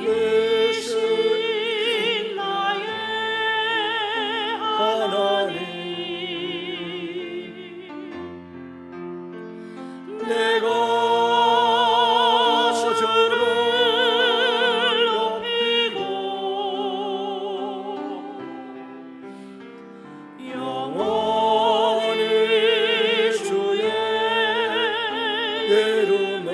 살아계신 나의 하나님, 내가 주를 높이고 영원히 주의 이름을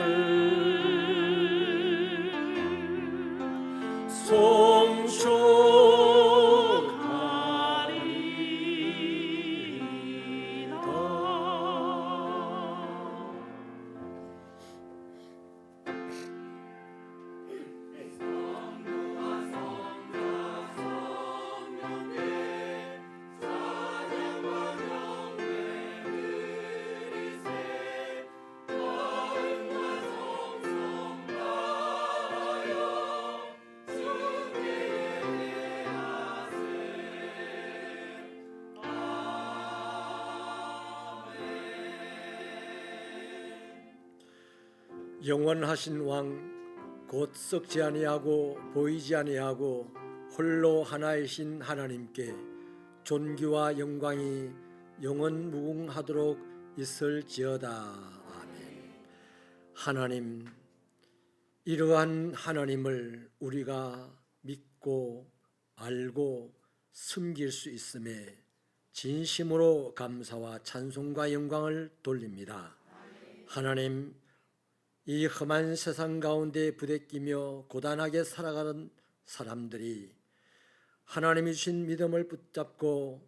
영원하신 왕 곧 썩지 아니하고 보이지 아니하고 홀로 하나이신 하나님께 존귀와 영광이 영원 무궁하도록 있을지어다. 아멘. 하나님, 이러한 하나님을 우리가 믿고 알고 섬길 수 있음에 진심으로 감사와 찬송과 영광을 돌립니다. 하나님, 이 험한 세상 가운데 부대끼며 고단하게 살아가는 사람들이 하나님이 주신 믿음을 붙잡고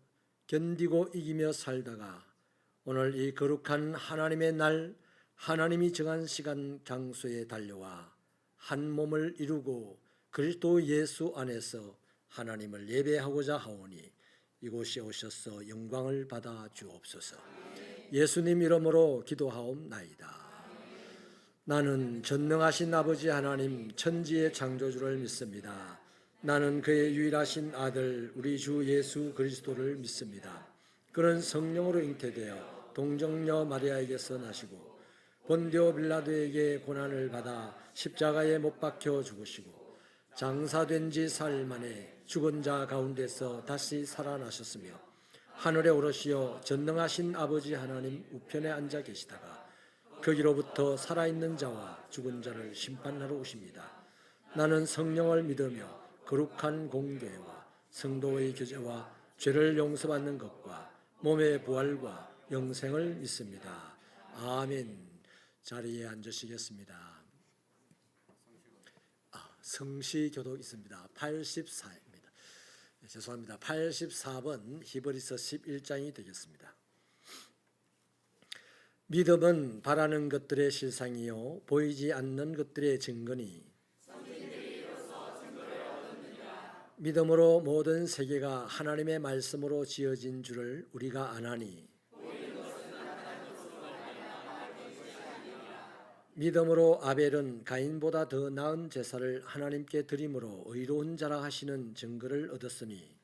견디고 이기며 살다가 오늘 이 거룩한 하나님의 날, 하나님이 정한 시간 장소에 달려와 한 몸을 이루고 그리스도 예수 안에서 하나님을 예배하고자 하오니 이곳에 오셔서 영광을 받아 주옵소서. 예수님 이름으로 기도하옵나이다. 나는 전능하신 아버지 하나님 천지의 창조주를 믿습니다. 나는 그의 유일하신 아들 우리 주 예수 그리스도를 믿습니다. 그는 성령으로 잉태되어 동정녀 마리아에게서 나시고 본디오 빌라도에게 고난을 받아 십자가에 못 박혀 죽으시고 장사된 지 사흘 만에 죽은 자 가운데서 다시 살아나셨으며 하늘에 오르시어 전능하신 아버지 하나님 우편에 앉아 계시다가 거기로부터 살아있는 자와 죽은 자를 심판하러 오십니다. 나는 성령을 믿으며 거룩한 공교회와 성도의 교제와 죄를 용서받는 것과 몸의 부활과 영생을 믿습니다. 아멘. 자리에 앉으시겠습니다. 성시교도 있습니다. 84입니다. 죄송합니다. 84번 히브리서 11장이 되겠습니다. 믿음은 바라는 것들의 실상이요 보이지 않는 것들의 증거니 믿음으로 모든 세계가 하나님의 말씀으로 지어진 줄을 우리가 아나니 믿음으로 아벨은 가인보다 더 나은 제사를 하나님께 드림으로 의로운 자라 하시는 증거를 얻었으니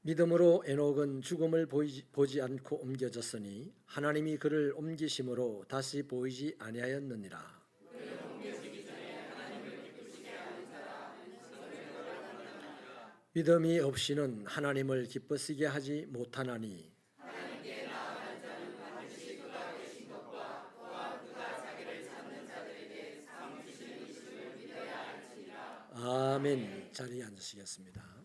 믿음으로 에녹은 죽음을 보지 않고 옮겨졌으니 하나님이 그를 옮기심으로 다시 보이지 아니하였느니라. 믿음이 없이는 하나님을 기쁘시게 하지 못하나니 아멘. 자리에 앉으시겠습니다.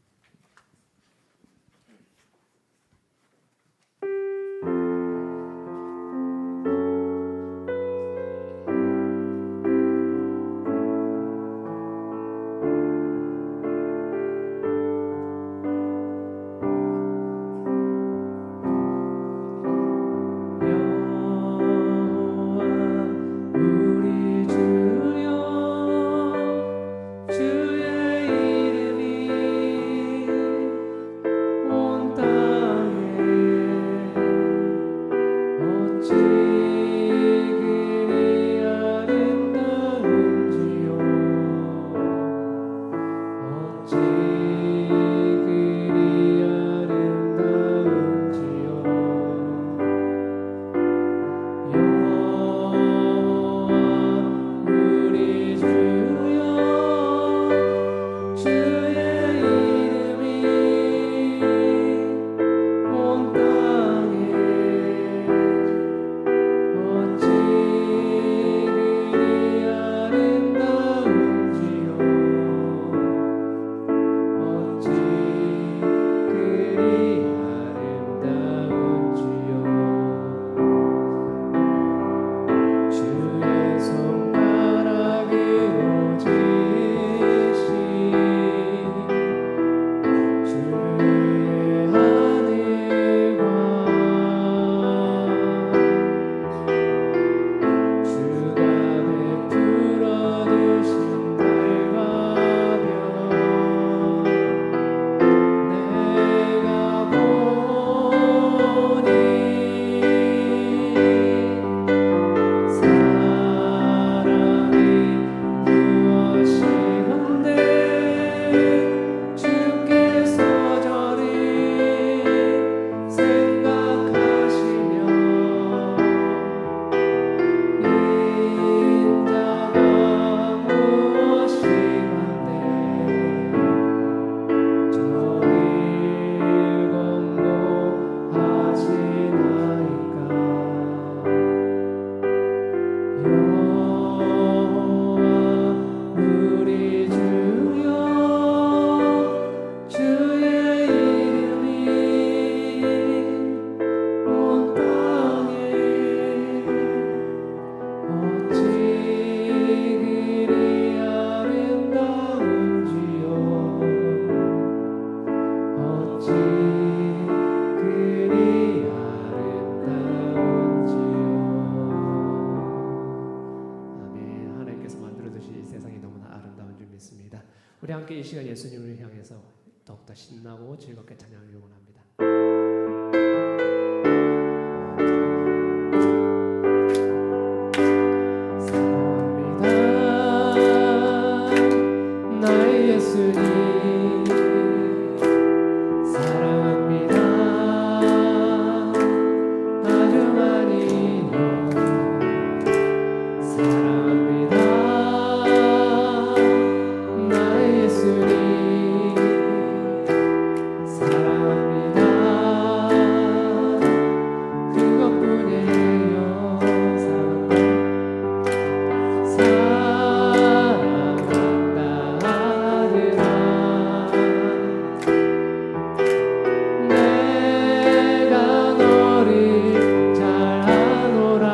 우리 함께 이 시간 예수님을 향해서 더욱더 신나고 즐겁게 찬양을 원합니다. 사랑합니다 나의 예수님 사랑합니다 아주 많이요 사랑합니다 나의 예수님 사랑합니다 그것뿐이에요 사랑한다 아들아 내가 너를 잘 아노라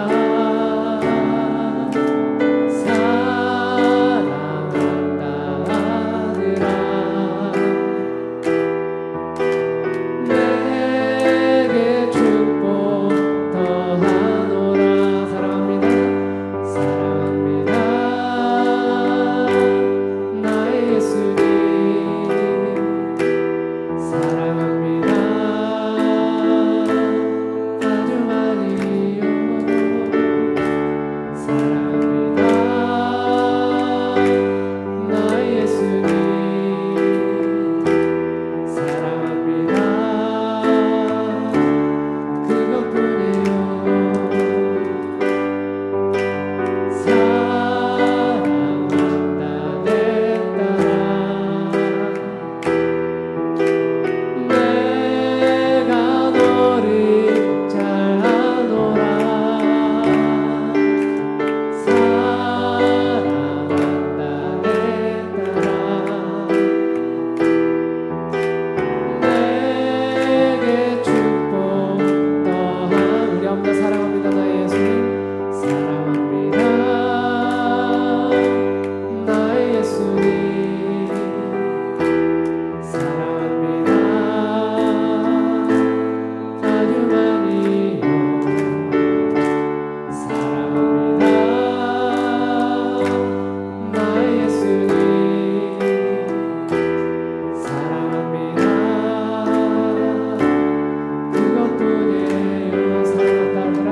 사랑한다 아들아 내게 축복 더하노라 사랑합니다 사랑합니다 나의 예수님 사랑합니다 아주 많이요 사랑합니다 나의 예수님 사랑합니다 그것뿐이에요 사랑한다 내 딸아 내가 너를 잘 아노라 사랑한다 내 딸아 내게 축복 더한 우리 엄마 사랑합니다 나의 예수님 사랑합니다 나의 예수님 사랑합니다 아주 많이요 사랑합니다 나의 예수님 사랑합니다 그것뿐이에요 사랑한다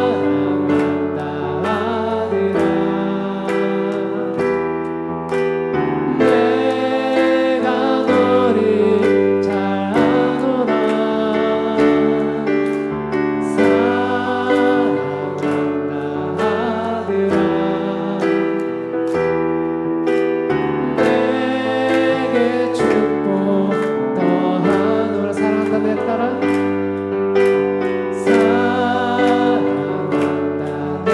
사랑한다 아들아 내가 너를 잘 아노라 사랑한다 아들아 내게 축복 더하노라 사랑한다 내 딸아 사랑한다 내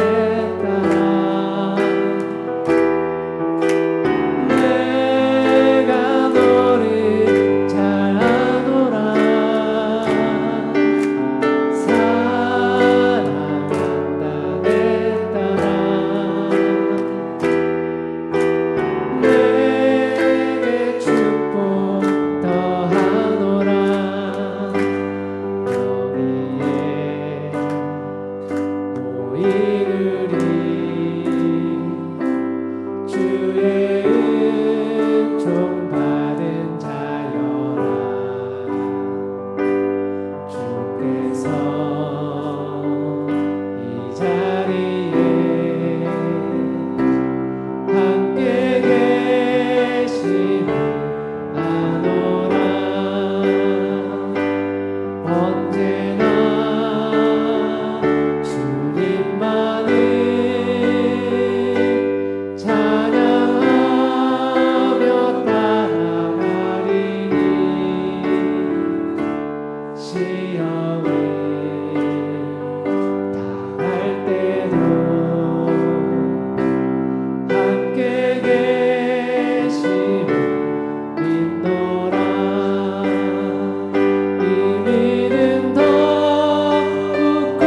딸아 내가 너를 잘 아노라 사랑한다 내 딸아 내게 축복 더하노라 여기에 모이느리 주의 은총 받은 자여라 주께서 이 자리에 함께 계심을 아노라 언제나 주님만을 찬양하며 따라가리니 시험을 당할 때도 함께 계심을 믿노라 이 믿음 더욱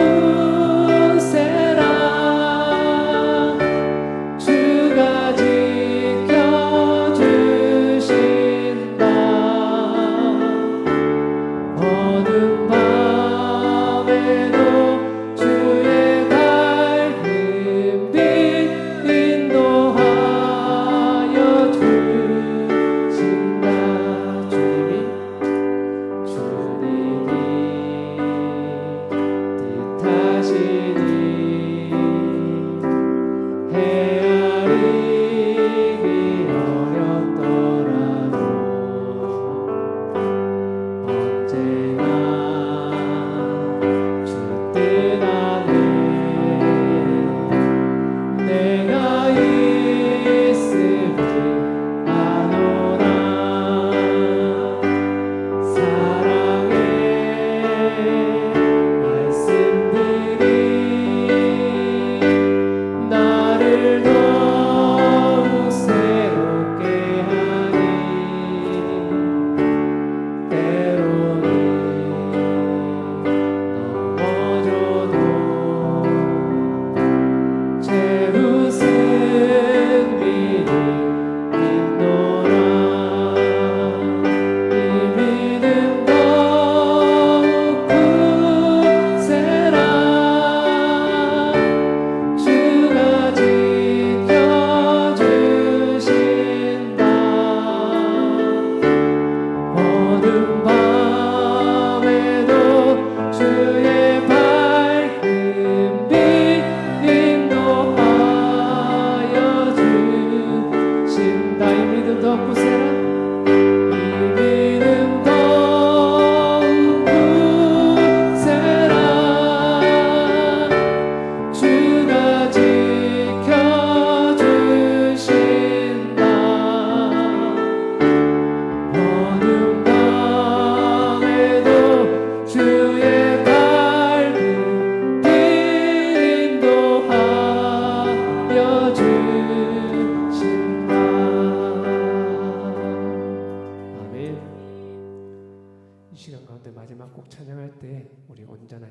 굳세라 주가 지켜주신다 어둠 밤에도 주의 밝은 빛 인도하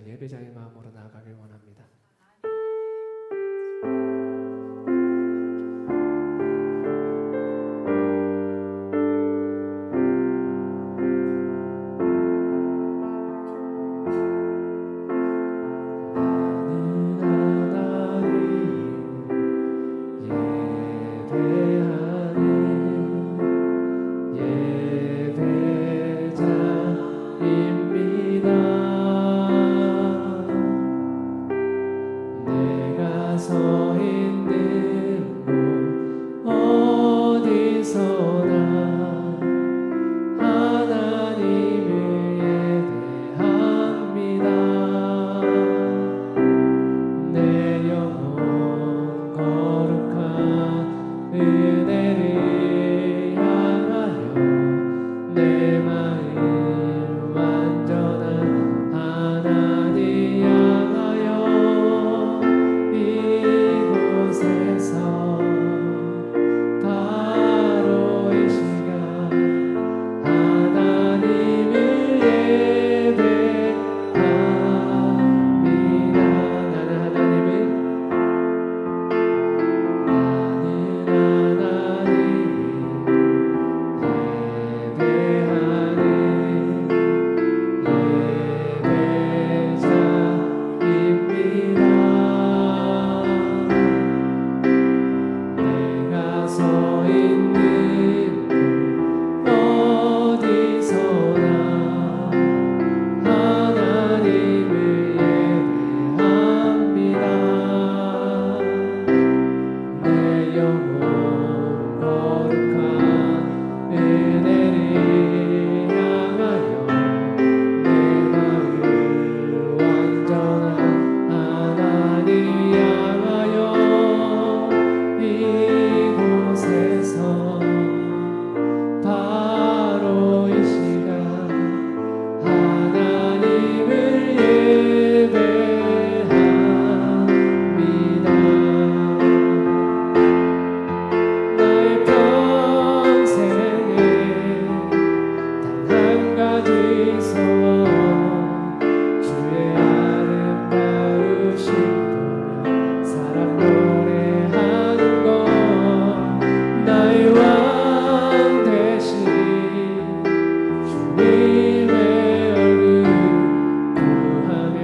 예배자의 마음으로 나아가길 원합니다. 서 있는 곳 어디서나 하나님을 예배합니다. 내 영혼 거룩한 은혜를 향하여 내 마음 완전한 하나님 향하여 이곳에서 바로 이 시간 하나님을 예배합니다. 나는 하나님을 내가 서 있는 곳 어디서나 하나님을 예배합니다. 내 영혼 거룩한 은혜를 향하여 내 마음 완전한 하나님 향하여 이곳에서 바로 이 시간 하나님을 예배합니다. 나의 평생에 단 한 가지 소원 주의 아름다우신 보며 사랑 노래하는 것 나의 왕 되신 주님의 얼굴 구하며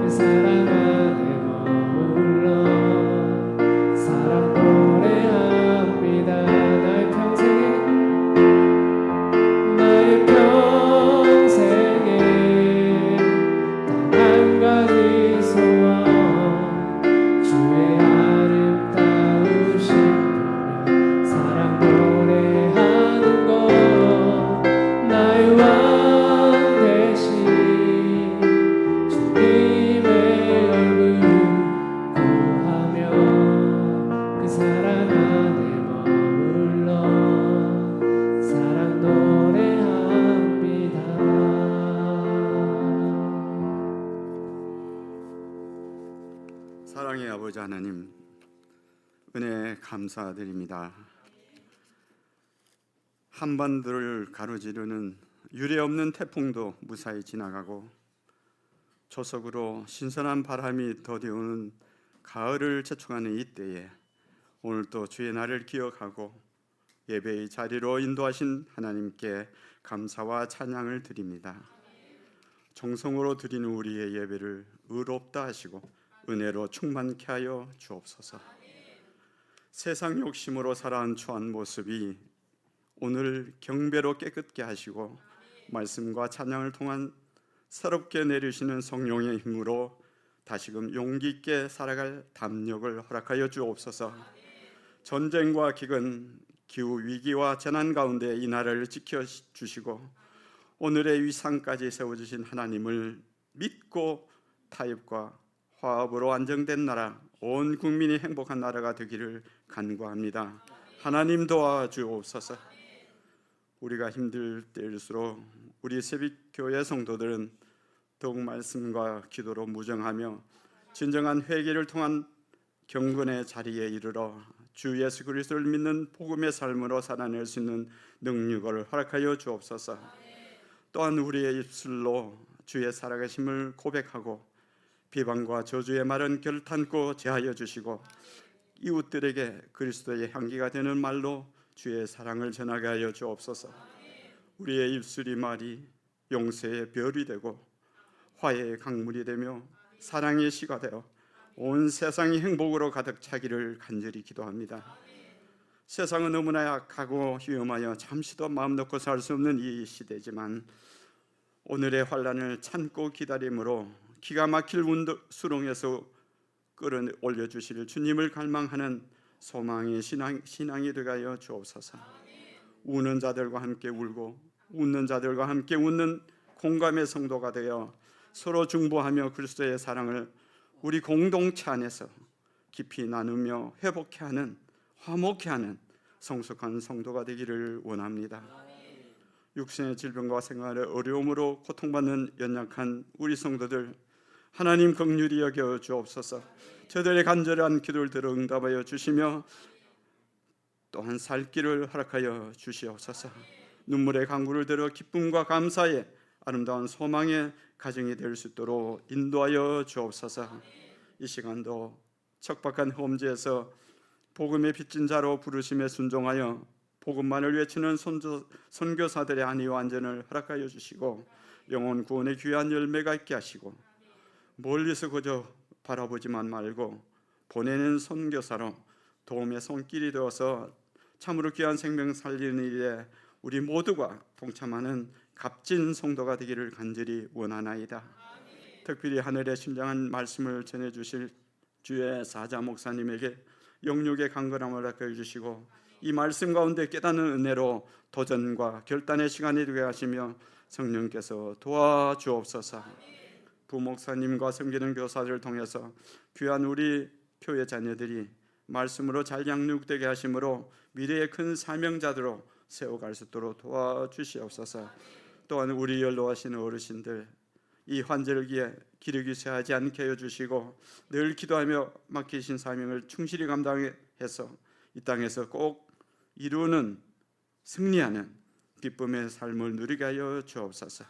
그 사랑 안에 머물러 사랑 노래합니다. 나의 평생에 단 한 가지 소원 주의 아름다우신 보며 사랑 노래하는 것 나의 왕 되신 주님의 얼굴 구하며 그 사랑 안에 머물러 사랑 노래합니다. 사랑의 아버지 하나님, 은혜 감사드립니다. 한반도를 가로지르는 유례없는 태풍도 무사히 지나가고 조석으로 신선한 바람이 더디오는 가을을 재촉하는 이때에 오늘 또 주의 날을 기억하고 예배의 자리로 인도하신 하나님께 감사와 찬양을 드립니다. 정성으로 드리는 우리의 예배를 의롭다 하시고 은혜로 충만케 하여 주옵소서. 세상 욕심으로 살아온 추한 모습이 오늘 경배로 깨끗게 하시고 말씀과 찬양을 통한 새롭게 내리시는 성령의 힘으로 다시금 용기 있게 살아갈 담력을 허락하여 주옵소서. 전쟁과 기근, 기후 위기와 재난 가운데 이 나라를 지켜주시고 오늘의 위상까지 세워주신 하나님을 믿고 타협과 화합으로 안정된 나라, 온 국민이 행복한 나라가 되기를 간구합니다. 하나님 도와주옵소서. 우리가 힘들 때일수록 우리 새벽교회 성도들은 더욱 말씀과 기도로 무정하며 진정한 회개를 통한 경건의 자리에 이르러 주 예수 그리스도를 믿는 복음의 삶으로 살아낼 수 있는 능력을 허락하여 주옵소서. 또한 우리의 입술로 주의 살아계심을 고백하고 비방과 저주의 말은 결탄코 제하여 주시고 이웃들에게 그리스도의 향기가 되는 말로 주의 사랑을 전하게 하여 주옵소서. 우리의 입술이 말이 용서의 별이 되고 화해의 강물이 되며 사랑의 시가 되어 온 세상이 행복으로 가득 차기를 간절히 기도합니다. 세상은 너무나 약하고 위험하여 잠시도 마음 놓고 살 수 없는 이 시대지만 오늘의 환란을 참고 기다림으로 기가 막힐 수렁에서 끌어올려 주실 주님을 갈망하는 소망의 신앙이 되가여 주옵소서. 우는 자들과 함께 울고 웃는 자들과 함께 웃는 공감의 성도가 되어 서로 중보하며 그리스도의 사랑을 우리 공동체 안에서 깊이 나누며 회복케 하는, 화목케 하는 성숙한 성도가 되기를 원합니다. 육신의 질병과 생활의 어려움으로 고통받는 연약한 우리 성도들 하나님 긍휼히 여겨 주옵소서. 저들의 간절한 기도를 들어 응답하여 주시며 또한 살 길을 허락하여 주시옵소서. 눈물의 강구를 들어 기쁨과 감사의 아름다운 소망의 가정이 될 수 있도록 인도하여 주옵소서. 이 시간도 척박한 험지에서 복음의 빚진 자로 부르심에 순종하여 복음만을 외치는 선교사들의 안위와 안전을 허락하여 주시고 영혼 구원의 귀한 열매가 있게 하시고 멀리서 그저 바라보지만 말고 보내는 선교사로 도움의 손길이 되어서 참으로 귀한 생명 살리는 일에 우리 모두가 동참하는 값진 성도가 되기를 간절히 원하나이다. 특별히 하늘의 심장한 말씀을 전해주실 주의 사자 목사님에게 영육의 강건함을 허락해 주시고 이 말씀 가운데 깨닫는 은혜로 도전과 결단의 시간이 되게 하시며 성령께서 도와주옵소서. 부목사님과 섬기는 교사들을 통해서 귀한 우리 교회 자녀들이 말씀으로 잘 양육되게 하심으로 미래의 큰 사명자들로 세워갈 수 있도록 도와주시옵소서. 또한 우리 연로하신 어르신들 이 환절기에 기력이 쇠하지 않게 해주시고 늘 기도하며 맡기신 사명을 충실히 감당해서 이 땅에서 꼭 이루는 승리하는 기쁨의 삶을 누리게 하여 주옵소서.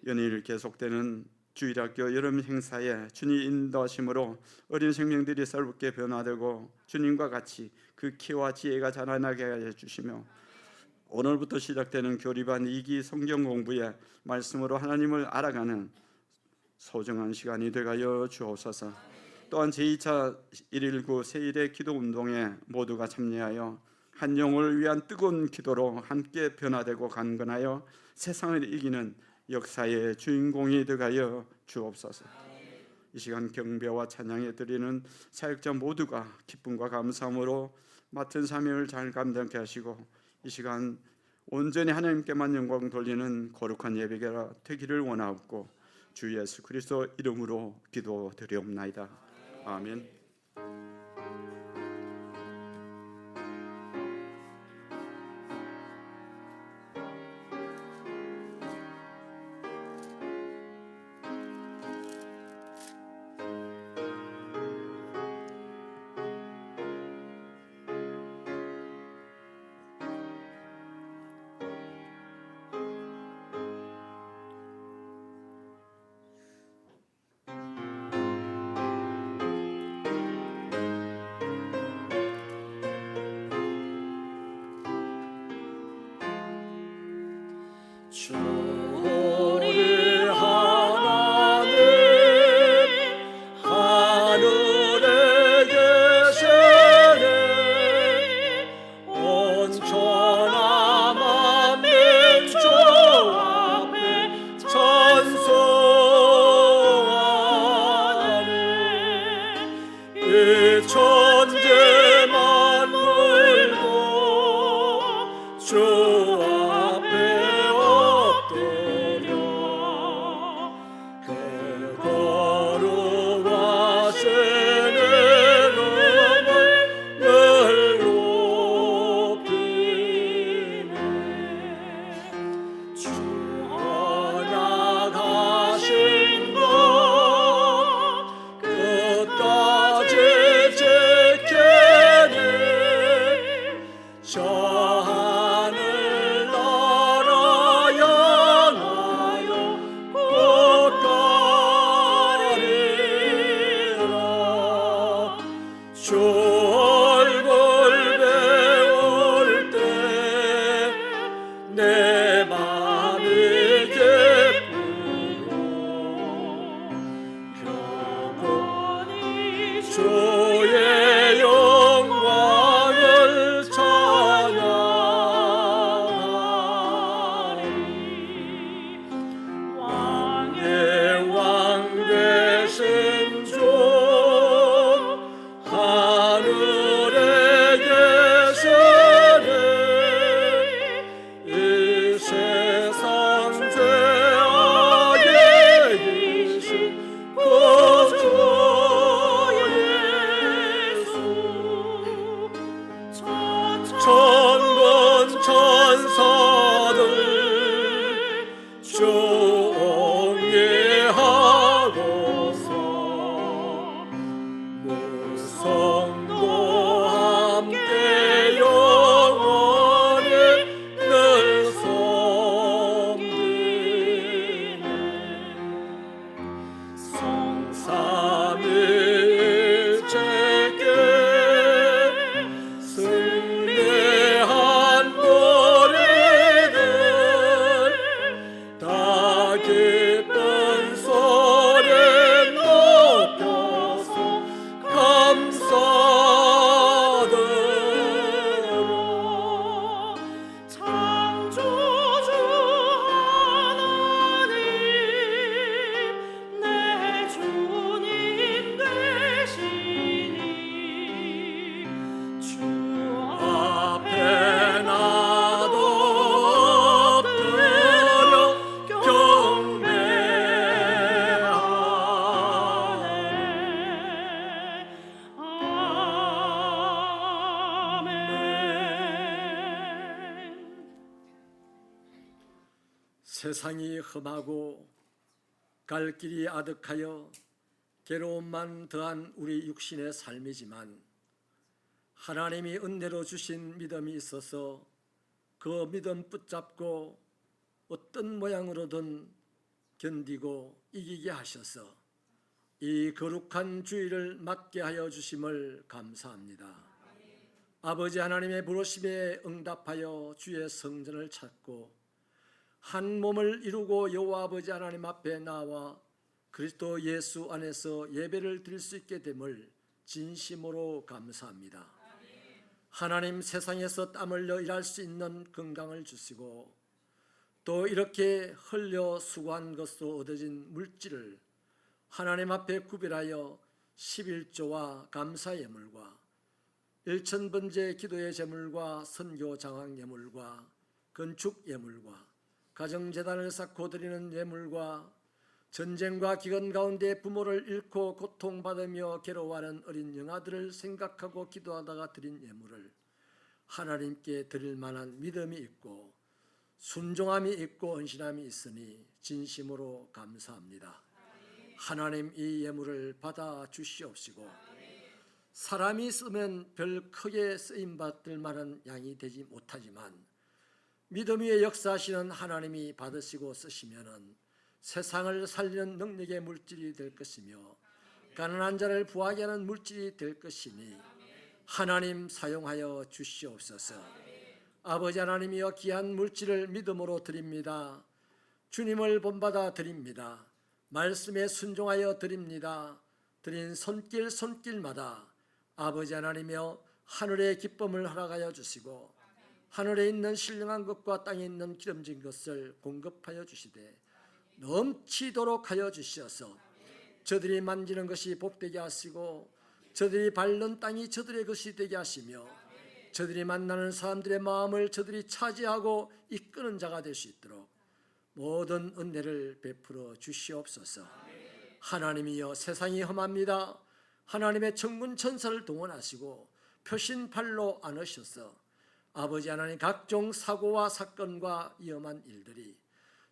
연일 계속되는 주일학교 여름 행사에 주님 인도하심으로 어린 생명들이 새롭게 변화되고 주님과 같이 그 키와 지혜가 자라나게 하여 주시며 오늘부터 시작되는 교리반 2기 성경 공부에 말씀으로 하나님을 알아가는 소중한 시간이 되가여 주옵소서. 또한 제2차 119 세일의 기도 운동에 모두가 참여하여 한 영혼을 위한 뜨거운 기도로 함께 변화되고 강건하여 세상을 이기는 역사의 주인공이 되가여 주옵소서. 이 시간 경배와 찬양에 드리는 사역자 모두가 기쁨과 감사함으로 맡은 사명을 잘 감당케 하시고 이 시간 온전히 하나님께만 영광 돌리는 거룩한 예배가 되기를 원하옵고 주 예수 그리스도 이름으로 기도드리옵나이다. 아멘. 주의 영광을 찬양하리. 왕의 왕 되신 주 하늘에 계시니 이 세상 죄악에 이신 그 주 예수 천군 천사들 경외하고서 무성도 함께 영원히 늘 섬기네. 성삼일체께 승리한 노래들 다 기쁜 소리 높여서 감사드려. 창조주 하나님 내 주님 되시니 주 앞에 나도 엎드려 경배하네. 아멘. 세상이 험하고 갈 길이 아득하여 괴로움만 더한 우리 육신의 삶이지만 하나님이 은혜로 주신 믿음이 있어서 그 믿음 붙잡고 어떤 모양으로든 견디고 이기게 하셔서 이 거룩한 주일을 맞게 하여 주심을 감사합니다. 아버지 하나님의 부르심에 응답하여 주의 성전을 찾고 한 몸을 이루고 여호와 아버지 하나님 앞에 나와 그리스도 예수 안에서 예배를 드릴 수 있게 됨을 진심으로 감사합니다. 하나님, 세상에서 땀 흘려 일할 수 있는 건강을 주시고 또 이렇게 흘려 수고한 것으로 얻어진 물질을 하나님 앞에 구별하여 11조와 감사 예물과 일천번제 기도의 제물과 선교 장학 예물과 건축 예물과 가정재단을 쌓고 드리는 예물과 전쟁과 기근 가운데 부모를 잃고 고통받으며 괴로워하는 어린 영아들을 생각하고 기도하다가 드린 예물을 하나님께 드릴 만한 믿음이 있고 순종함이 있고 헌신함이 있으니 진심으로 감사합니다. 하나님, 이 예물을 받아 주시옵시고 사람이 쓰면 별 크게 쓰임받을 만한 양이 되지 못하지만 믿음 위에 역사하시는 하나님이 받으시고 쓰시면은 세상을 살리는 능력의 물질이 될 것이며 가난한 자를 부하게 하는 물질이 될 것이니 하나님 사용하여 주시옵소서. 아버지 하나님이여, 귀한 물질을 믿음으로 드립니다. 주님을 본받아 드립니다. 말씀에 순종하여 드립니다. 드린 손길마다 아버지 하나님이여 하늘의 기쁨을 허락하여 주시고 하늘에 있는 신령한 것과 땅에 있는 기름진 것을 공급하여 주시되 넘치도록 하여 주시어서 저들이 만지는 것이 복되게 하시고 저들이 밟는 땅이 저들의 것이 되게 하시며 저들이 만나는 사람들의 마음을 저들이 차지하고 이끄는 자가 될 수 있도록 모든 은혜를 베풀어 주시옵소서. 하나님이여, 세상이 험합니다. 하나님의 천군 천사를 동원하시고 표신팔로 안으셔서 아버지 하나님, 각종 사고와 사건과 위험한 일들이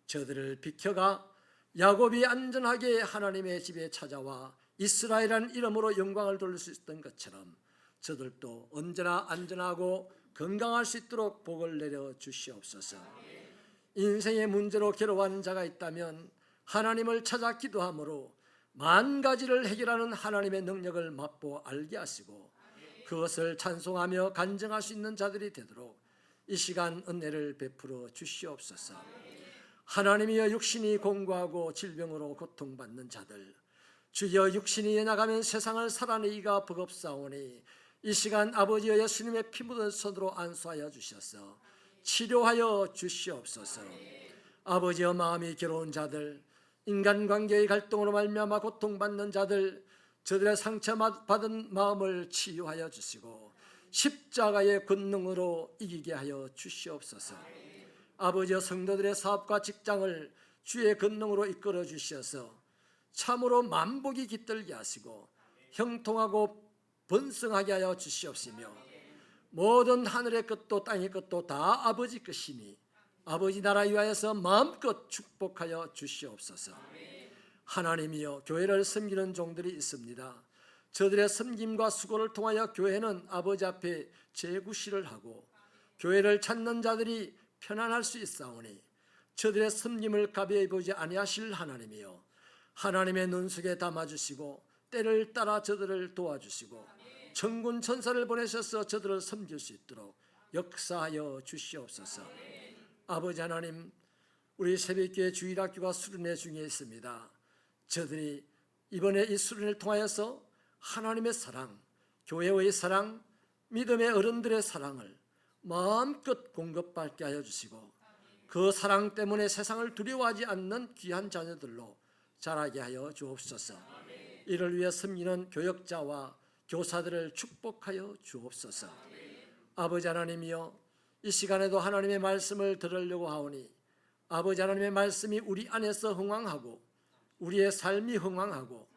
저들을 비켜가 야곱이 안전하게 하나님의 집에 찾아와 이스라엘이라는 이름으로 영광을 돌릴 수 있었던 것처럼 저들도 언제나 안전하고 건강할 수 있도록 복을 내려 주시옵소서. 인생의 문제로 괴로워하는 자가 있다면 하나님을 찾아 기도함으로 만 가지를 해결하는 하나님의 능력을 맛보 알게 하시고 그것을 찬송하며 간증할 수 있는 자들이 되도록 이 시간 은혜를 베풀어 주시옵소서. 하나님이여, 육신이 공고하고 질병으로 고통받는 자들, 주여 육신이 나가면 세상을 살아내기가 버겁사오니 이 시간 아버지여 예수님의 피 묻은 손으로 안수하여 주셔서 치료하여 주시옵소서. 아버지여 마음이 괴로운 자들, 인간관계의 갈등으로 말미암아 고통받는 자들, 저들의 상처받은 마음을 치유하여 주시고 십자가의 권능으로 이기게 하여 주시옵소서. 아버지여 성도들의 사업과 직장을 주의 권능으로 이끌어 주셔서 참으로 만복이 깃들게 하시고 형통하고 번성하게 하여 주시옵시며 모든 하늘의 것도 땅의 것도 다 아버지 것이니 아버지 나라 위하여서 마음껏 축복하여 주시옵소서. 하나님이여 교회를 섬기는 종들이 있습니다. 저들의 섬김과 수고를 통하여 교회는 아버지 앞에 재구시를 하고 교회를 찾는 자들이 편안할 수 있사오니 저들의 섬김을 가벼이 보지 아니하실 하나님이여 하나님의 눈 속에 담아주시고 때를 따라 저들을 도와주시고 천군 천사를 보내셔서 저들을 섬길 수 있도록 역사하여 주시옵소서. 아버지 하나님, 우리 새벽교회 주일학교가 수련회 중에 있습니다. 저들이 이번에 이 수련회를 통하여서 하나님의 사랑, 교회의 사랑, 믿음의 어른들의 사랑을 마음껏 공급받게 하여 주시고 그 사랑 때문에 세상을 두려워하지 않는 귀한 자녀들로 자라게 하여 주옵소서. 이를 위해 섬기는 교역자와 교사들을 축복하여 주옵소서. 아버지 하나님이여 이 시간에도 하나님의 말씀을 들으려고 하오니 아버지 하나님의 말씀이 우리 안에서 흥왕하고 우리의 삶이 흥왕하고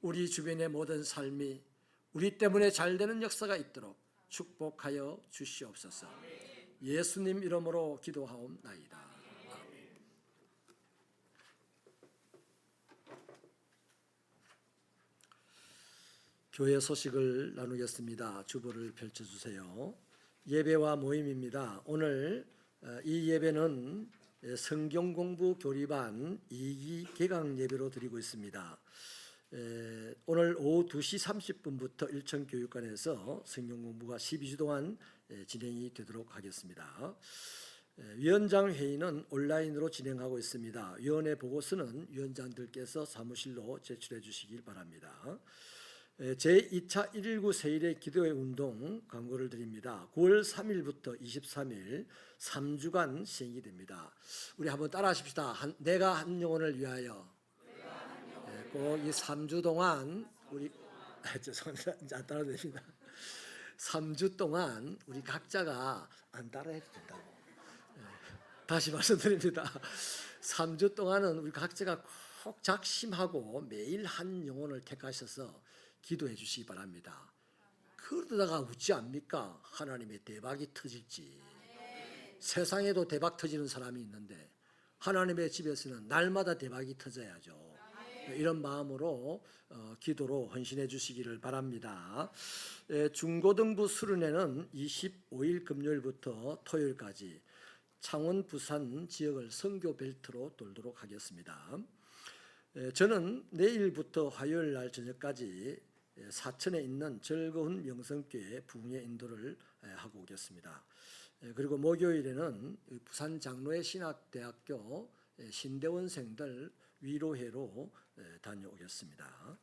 우리 주변의 모든 삶이 우리 때문에 잘 되는 역사가 있도록 축복하여 주시옵소서. 예수님 이름으로 기도하옵나이다. 아멘. 교회 소식을 나누겠습니다. 주보를 펼쳐주세요. 예배와 모임입니다. 오늘 이 예배는 성경 공부 교리반 2기 개강 예배로 드리고 있습니다. 오늘 오후 2시 30분부터 일천교육관에서 성경 공부가 12주 동안 진행이 되도록 하겠습니다. 위원장 회의는 온라인으로 진행하고 있습니다. 위원회 보고서는 위원장들께서 사무실로 제출해 주시길 바랍니다. 제2차 119 세일의 기도회 운동 광고를 드립니다. 9월 3일부터 23일 3주간 시행이 됩니다. 우리 한번 따라 하십시다. 내가 한 영혼을 위하여. 꼭 이 3주 동안 우리 죄송합니다. 이제 안 따라도 됩니다. 3주 동안 우리 각자가 안 따라해도 된다고. 다시 말씀드립니다. 3주 동안은 우리 각자가 꼭 작심하고 매일 한 영혼을 택하셔서 기도해 주시기 바랍니다. 그러다가 어찌 압니까? 하나님의 대박이 터질지. 세상에도 대박 터지는 사람이 있는데 하나님의 집에서는 날마다 대박이 터져야죠. 이런 마음으로 기도로 헌신해 주시기를 바랍니다. 중고등부 수련회는 25일 금요일부터 토요일까지 창원, 부산 지역을 선교 벨트로 돌도록 하겠습니다. 저는 내일부터 화요일 날 저녁까지 사천에 있는 즐거운 명성교회 부흥의 인도를 하고 오겠습니다. 그리고 목요일에는 부산 장로의 신학대학교 신대원생들 위로회로 다녀오겠습니다.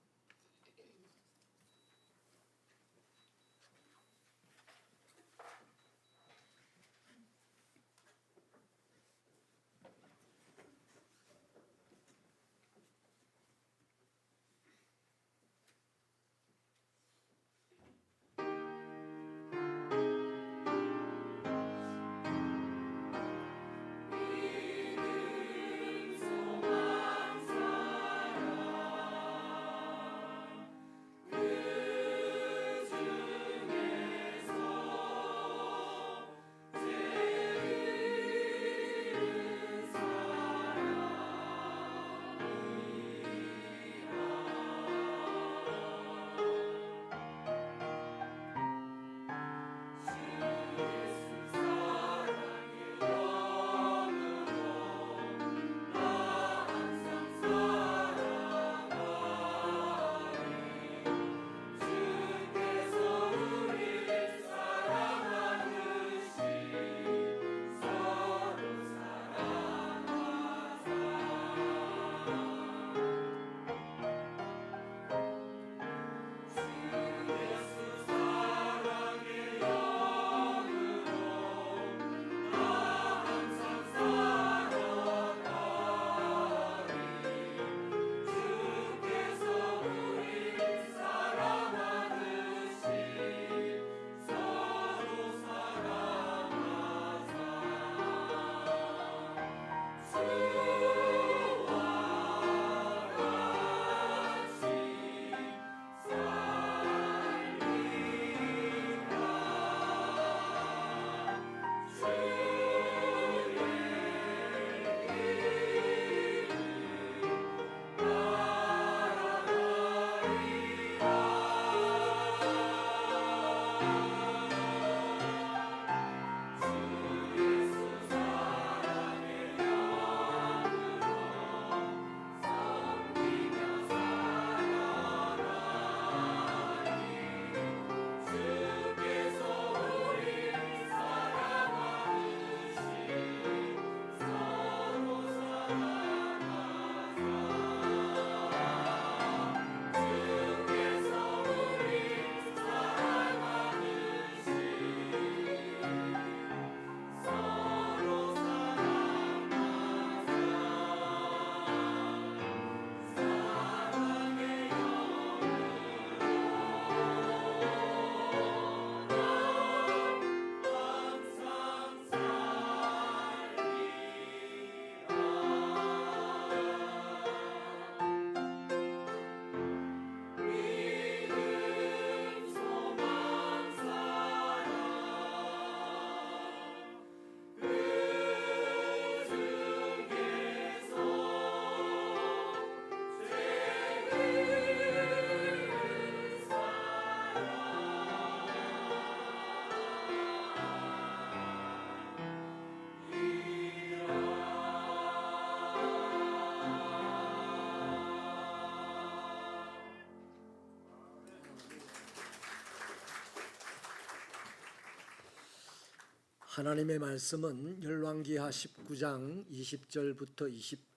하나님의 말씀은 열왕기하 19장 20절부터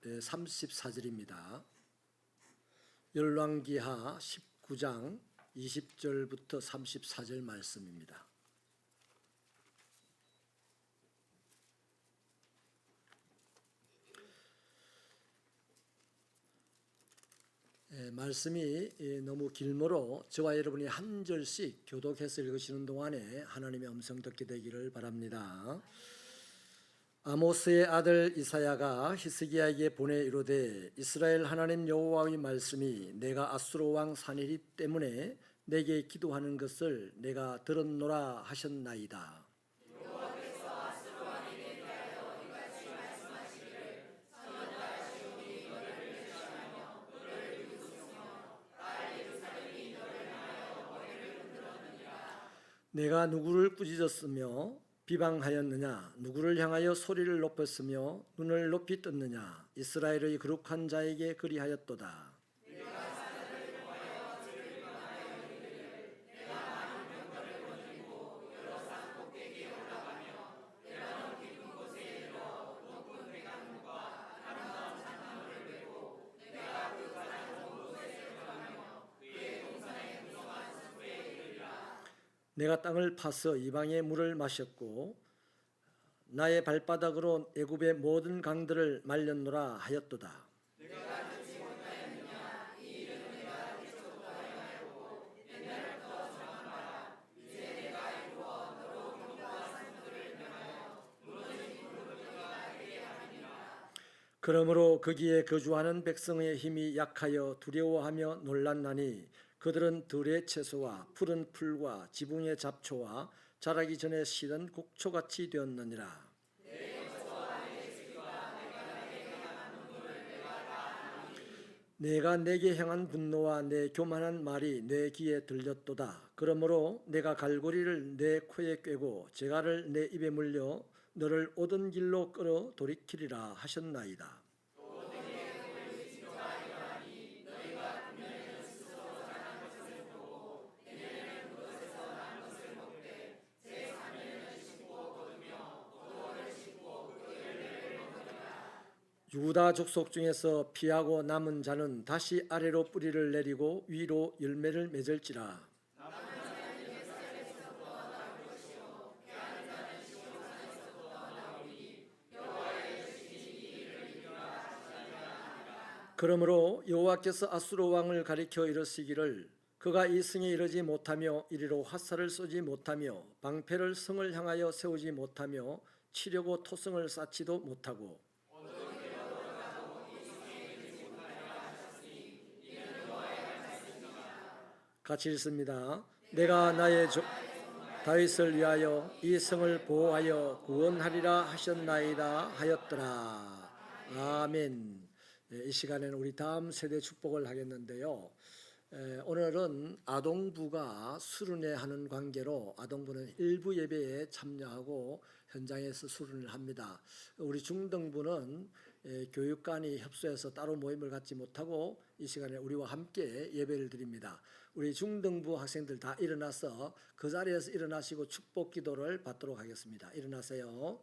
34절입니다. 열왕기하 19장 20절부터 34절 말씀입니다. 말씀이 너무 길므로 저와 여러분이 한 절씩 교독해서 읽으시는 동안에 하나님의 음성 듣게 되기를 바랍니다. 아모스의 아들 이사야가 히스기야에게 보내 이르되 이스라엘 하나님 여호와의 말씀이 내가 아수르 왕 산헤립 때문에 내게 기도하는 것을 내가 들었노라 하셨나이다. 내가 누구를 꾸짖었으며 비방하였느냐? 누구를 향하여 소리를 높였으며 눈을 높이 떴느냐? 이스라엘의 거룩한 자에게 그리하였도다. 내가 땅을 파서 이방의 물을 마셨고 나의 발바닥으로 애굽의 모든 강들을 말렸노라 하였도다. 그러므로 거기에 거주하는 백성의 힘이 약하여 두려워하며 놀랐나니 그들은 들의 채소와 푸른 풀과 지붕의 잡초와 자라기 전에 시든 곡초같이 되었느니라. 내가 내게 향한 분노와 내 교만한 말이 내 귀에 들렸도다. 그러므로 내가 갈고리를 내 코에 꿰고 재갈을 내 입에 물려 너를 오던 길로 끌어 돌이키리라 하셨나이다. 유다 족속 중에서 피하고 남은 자는 다시 아래로 뿌리를 내리고 위로 열매를 맺을지라. 그러므로 여호와께서 아수르 왕을 가리켜 이르시기를 그가 이 성에 이르지 못하며 이리로 화살을 쏘지 못하며 방패를 성을 향하여 세우지 못하며 치려고 토성을 쌓지도 못하고 같이 읽습니다. 내가 나의 다윗을 위하여 이 성을 보호하여 구원하리라 하셨나이다 하였더라. 아멘. 이 시간에는 우리 다음 세대 축복을 하겠는데요. 오늘은 아동부가 수련회 하는 관계로 아동부는 일부 예배에 참여하고 현장에서 수련을 합니다. 우리 중등부는 교육관이 협소해서 따로 모임을 갖지 못하고 이 시간에 우리와 함께 예배를 드립니다. 우리 중등부 학생들 다 일어나서 그 자리에서 일어나시고 축복 기도를 받도록 하겠습니다. 일어나세요.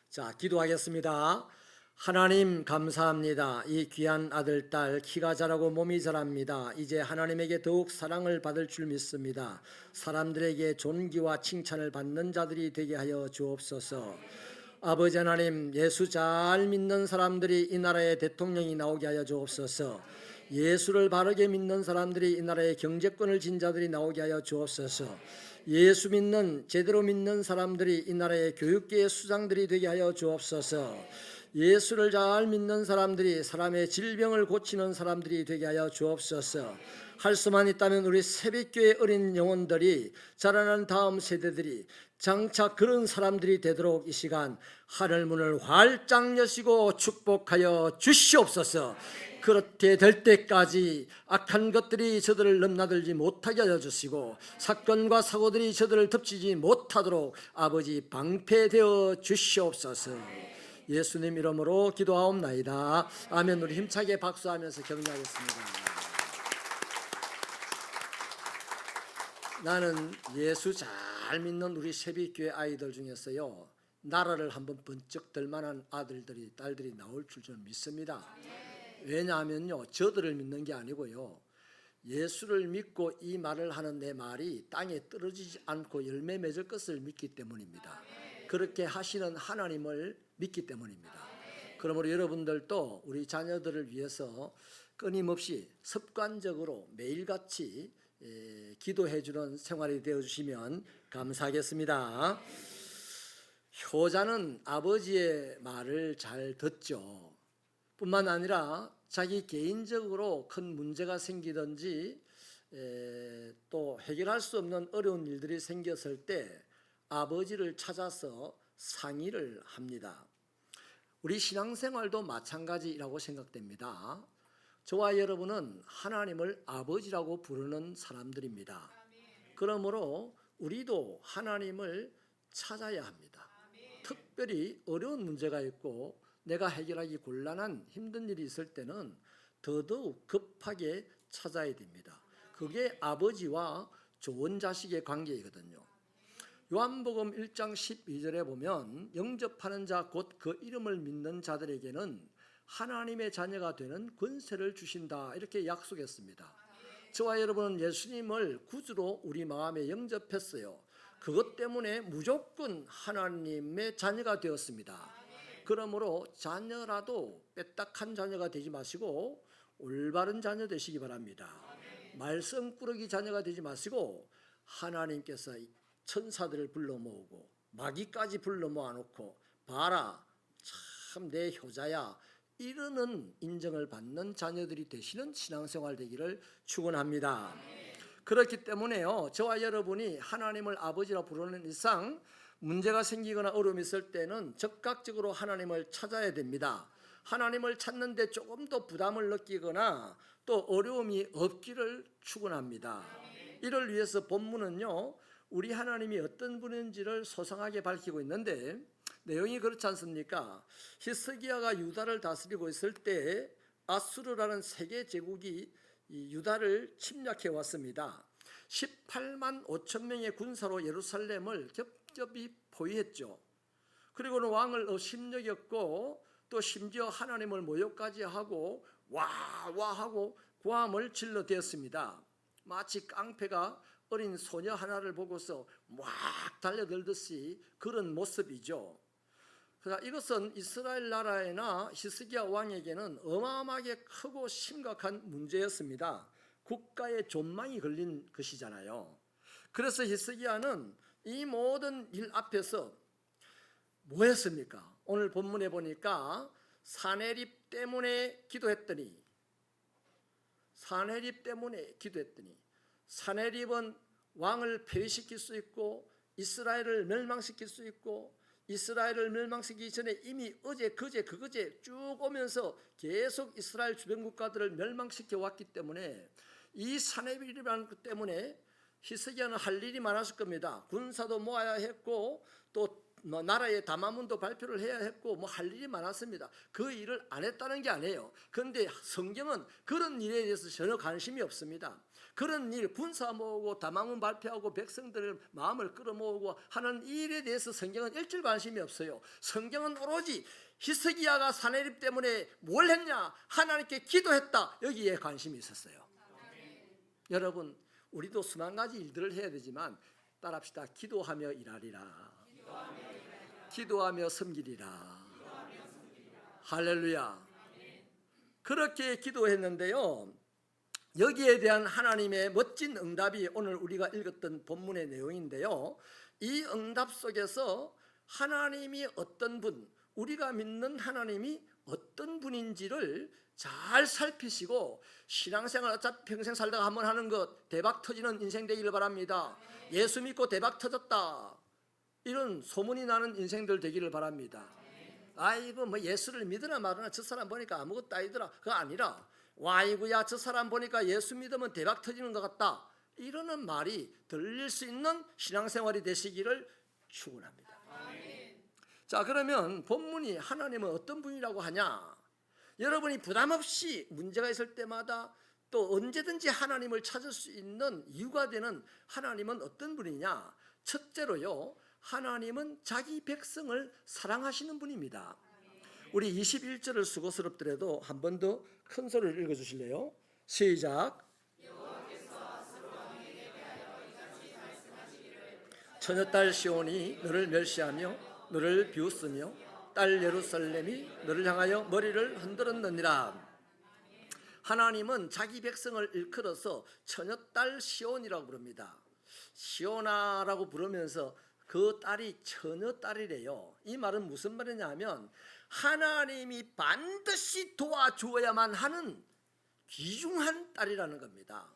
자, 기도하겠습니다. 하나님 감사합니다. 이 귀한 아들, 딸 키가 자라고 몸이 자랍니다. 이제 하나님에게 더욱 사랑을 받을 줄 믿습니다. 사람들에게 존귀와 칭찬을 받는 자들이 되게 하여 주옵소서. 아버지 하나님, 예수 잘 믿는 사람들이 이 나라의 대통령이 나오게 하여 주옵소서. 예수를 바르게 믿는 사람들이 이 나라의 경제권을 진 자들이 나오게 하여 주옵소서. 예수 믿는 제대로 믿는 사람들이 이 나라의 교육계의 수장들이 되게 하여 주옵소서. 예수를 잘 믿는 사람들이 사람의 질병을 고치는 사람들이 되게 하여 주옵소서. 할 수만 있다면 우리 새벽교회 어린 영혼들이 자라는 다음 세대들이 장차 그런 사람들이 되도록 이 시간 하늘문을 활짝 여시고 축복하여 주시옵소서. 그렇게 될 때까지 악한 것들이 저들을 넘나들지 못하게 하여 주시고 사건과 사고들이 저들을 덮치지 못하도록 아버지 방패되어 주시옵소서. 예수님 이름으로 기도하옵나이다. 아멘. 우리 힘차게 박수하면서 격려하겠습니다. 나는 예수 잘 잘 믿는 우리 세빛교회 아이들 중에서요, 나라를 한번 번쩍 들 만한 아들들이 딸들이 나올 줄 저는 믿습니다. 왜냐하면요, 저들을 믿는 게 아니고요, 예수를 믿고 이 말을 하는 내 말이 땅에 떨어지지 않고 열매 맺을 것을 믿기 때문입니다. 그렇게 하시는 하나님을 믿기 때문입니다. 그러므로 여러분들도 우리 자녀들을 위해서 끊임없이 습관적으로 매일같이 기도해 주는 생활이 되어 주시면 감사하겠습니다. 효자는 아버지의 말을 잘 듣죠. 뿐만 아니라 자기 개인적으로 큰 문제가 생기든지 또 해결할 수 없는 어려운 일들이 생겼을 때 아버지를 찾아서 상의를 합니다. 우리 신앙생활도 마찬가지라고 생각됩니다. 저와 여러분은 하나님을 아버지라고 부르는 사람들입니다. 그러므로 우리도 하나님을 찾아야 합니다. 특별히 어려운 문제가 있고 내가 해결하기 곤란한 힘든 일이 있을 때는 더더욱 급하게 찾아야 됩니다. 그게 아버지와 좋은 자식의 관계이거든요. 요한복음 1장 12절에 보면 영접하는 자 곧 그 이름을 믿는 자들에게는 하나님의 자녀가 되는 권세를 주신다, 이렇게 약속했습니다. 저와 여러분은 예수님을 구주로 우리 마음에 영접했어요. 그것 때문에 무조건 하나님의 자녀가 되었습니다. 그러므로 자녀라도 빼딱한 자녀가 되지 마시고 올바른 자녀 되시기 바랍니다. 말썽꾸러기 자녀가 되지 마시고 하나님께서 천사들을 불러 모으고 마귀까지 불러 모아놓고 봐라 참 내 효자야 이르는 인정을 받는 자녀들이 되시는 신앙생활 되기를 축원합니다. 그렇기 때문에요, 저와 여러분이 하나님을 아버지라 부르는 이상 문제가 생기거나 어려움이 있을 때는 적극적으로 하나님을 찾아야 됩니다. 하나님을 찾는데 조금 더 부담을 느끼거나 또 어려움이 없기를 축원합니다. 이를 위해서 본문은요, 우리 하나님이 어떤 분인지를 소상하게 밝히고 있는데 내용이 그렇지 않습니까? 히스기야가 유다를 다스리고 있을 때 아수르라는 세계 제국이 유다를 침략해 왔습니다. 18만 5천 명의 군사로 예루살렘을 겹겹이 포위했죠. 그리고는 왕을 업심여겼고 또 심지어 하나님을 모욕까지 하고 와 하고 고함을 질러대었습니다. 마치 깡패가 어린 소녀 하나를 보고서 막 달려들듯이 그런 모습이죠. 그러나 이것은 이스라엘 나라에나 히스기야 왕에게는 어마어마하게 크고 심각한 문제였습니다. 국가의 존망이 걸린 것이잖아요. 그래서 히스기야는 이 모든 일 앞에서 뭐 했습니까? 오늘 본문에 보니까 사내립 때문에 기도했더니 사내립은 왕을 폐위시킬 수 있고 이스라엘을 멸망시킬 수 있고 이스라엘을 멸망시키기 전에 이미 어제 그제 쭉 오면서 계속 이스라엘 주변 국가들을 멸망시켜 왔기 때문에 이 사내립이라는 것 때문에 히스기야는 할 일이 많았을 겁니다. 군사도 모아야 했고 또 나라의 담화문도 발표를 해야 했고 할 일이 많았습니다. 그 일을 안 했다는 게 아니에요. 그런데 성경은 그런 일에 대해서 전혀 관심이 없습니다. 그런 일, 군사 모으고 담화문 발표하고 백성들의 마음을 끌어모으고 하는 일에 대해서 성경은 일절 관심이 없어요. 성경은 오로지 히스기야가 사내립 때문에 뭘 했냐, 하나님께 기도했다, 여기에 관심이 있었어요. 여러분, 우리도 수만 가지 일들을 해야 되지만 따라합시다. 기도하며 일하리라. 기도하며 섬기리라. 할렐루야. 그렇게 기도했는데요, 여기에 대한 하나님의 멋진 응답이 오늘 우리가 읽었던 본문의 내용인데요, 이 응답 속에서 하나님이 어떤 분, 우리가 믿는 하나님이 어떤 분인지를 잘 살피시고 신앙생활 어차피 평생 살다가 한번 하는 것 대박 터지는 인생 되기를 바랍니다. 예수 믿고 대박 터졌다, 이런 소문이 나는 인생들 되기를 바랍니다. 아이고 예수를 믿으나 말으나 저 사람 보니까 아무것도 아니더라, 그거 아니라 와이구야 저 사람 보니까 예수 믿으면 대박 터지는 것 같다, 이러는 말이 들릴 수 있는 신앙생활이 되시기를 축원합니다. 자, 그러면 본문이 하나님은 어떤 분이라고 하냐? 여러분이 부담 없이 문제가 있을 때마다 또 언제든지 하나님을 찾을 수 있는 이유가 되는 하나님은 어떤 분이냐? 첫째로요, 하나님은 자기 백성을 사랑하시는 분입니다. 우리 21절을 수고스럽더라도 한 번 더 큰 소리를 읽어주실래요? 시작. 처녀딸 시온이 너를 멸시하며 너를 비웃으며 딸 예루살렘이 너를 향하여 머리를 흔들었느니라. 하나님은 자기 백성을 일컬어서 처녀딸 시온이라고 부릅니다. 시온아라고 부르면서 그 딸이 처녀딸이래요. 이 말은 무슨 말이냐면 하나님이 반드시 도와주어야만 하는 귀중한 딸이라는 겁니다.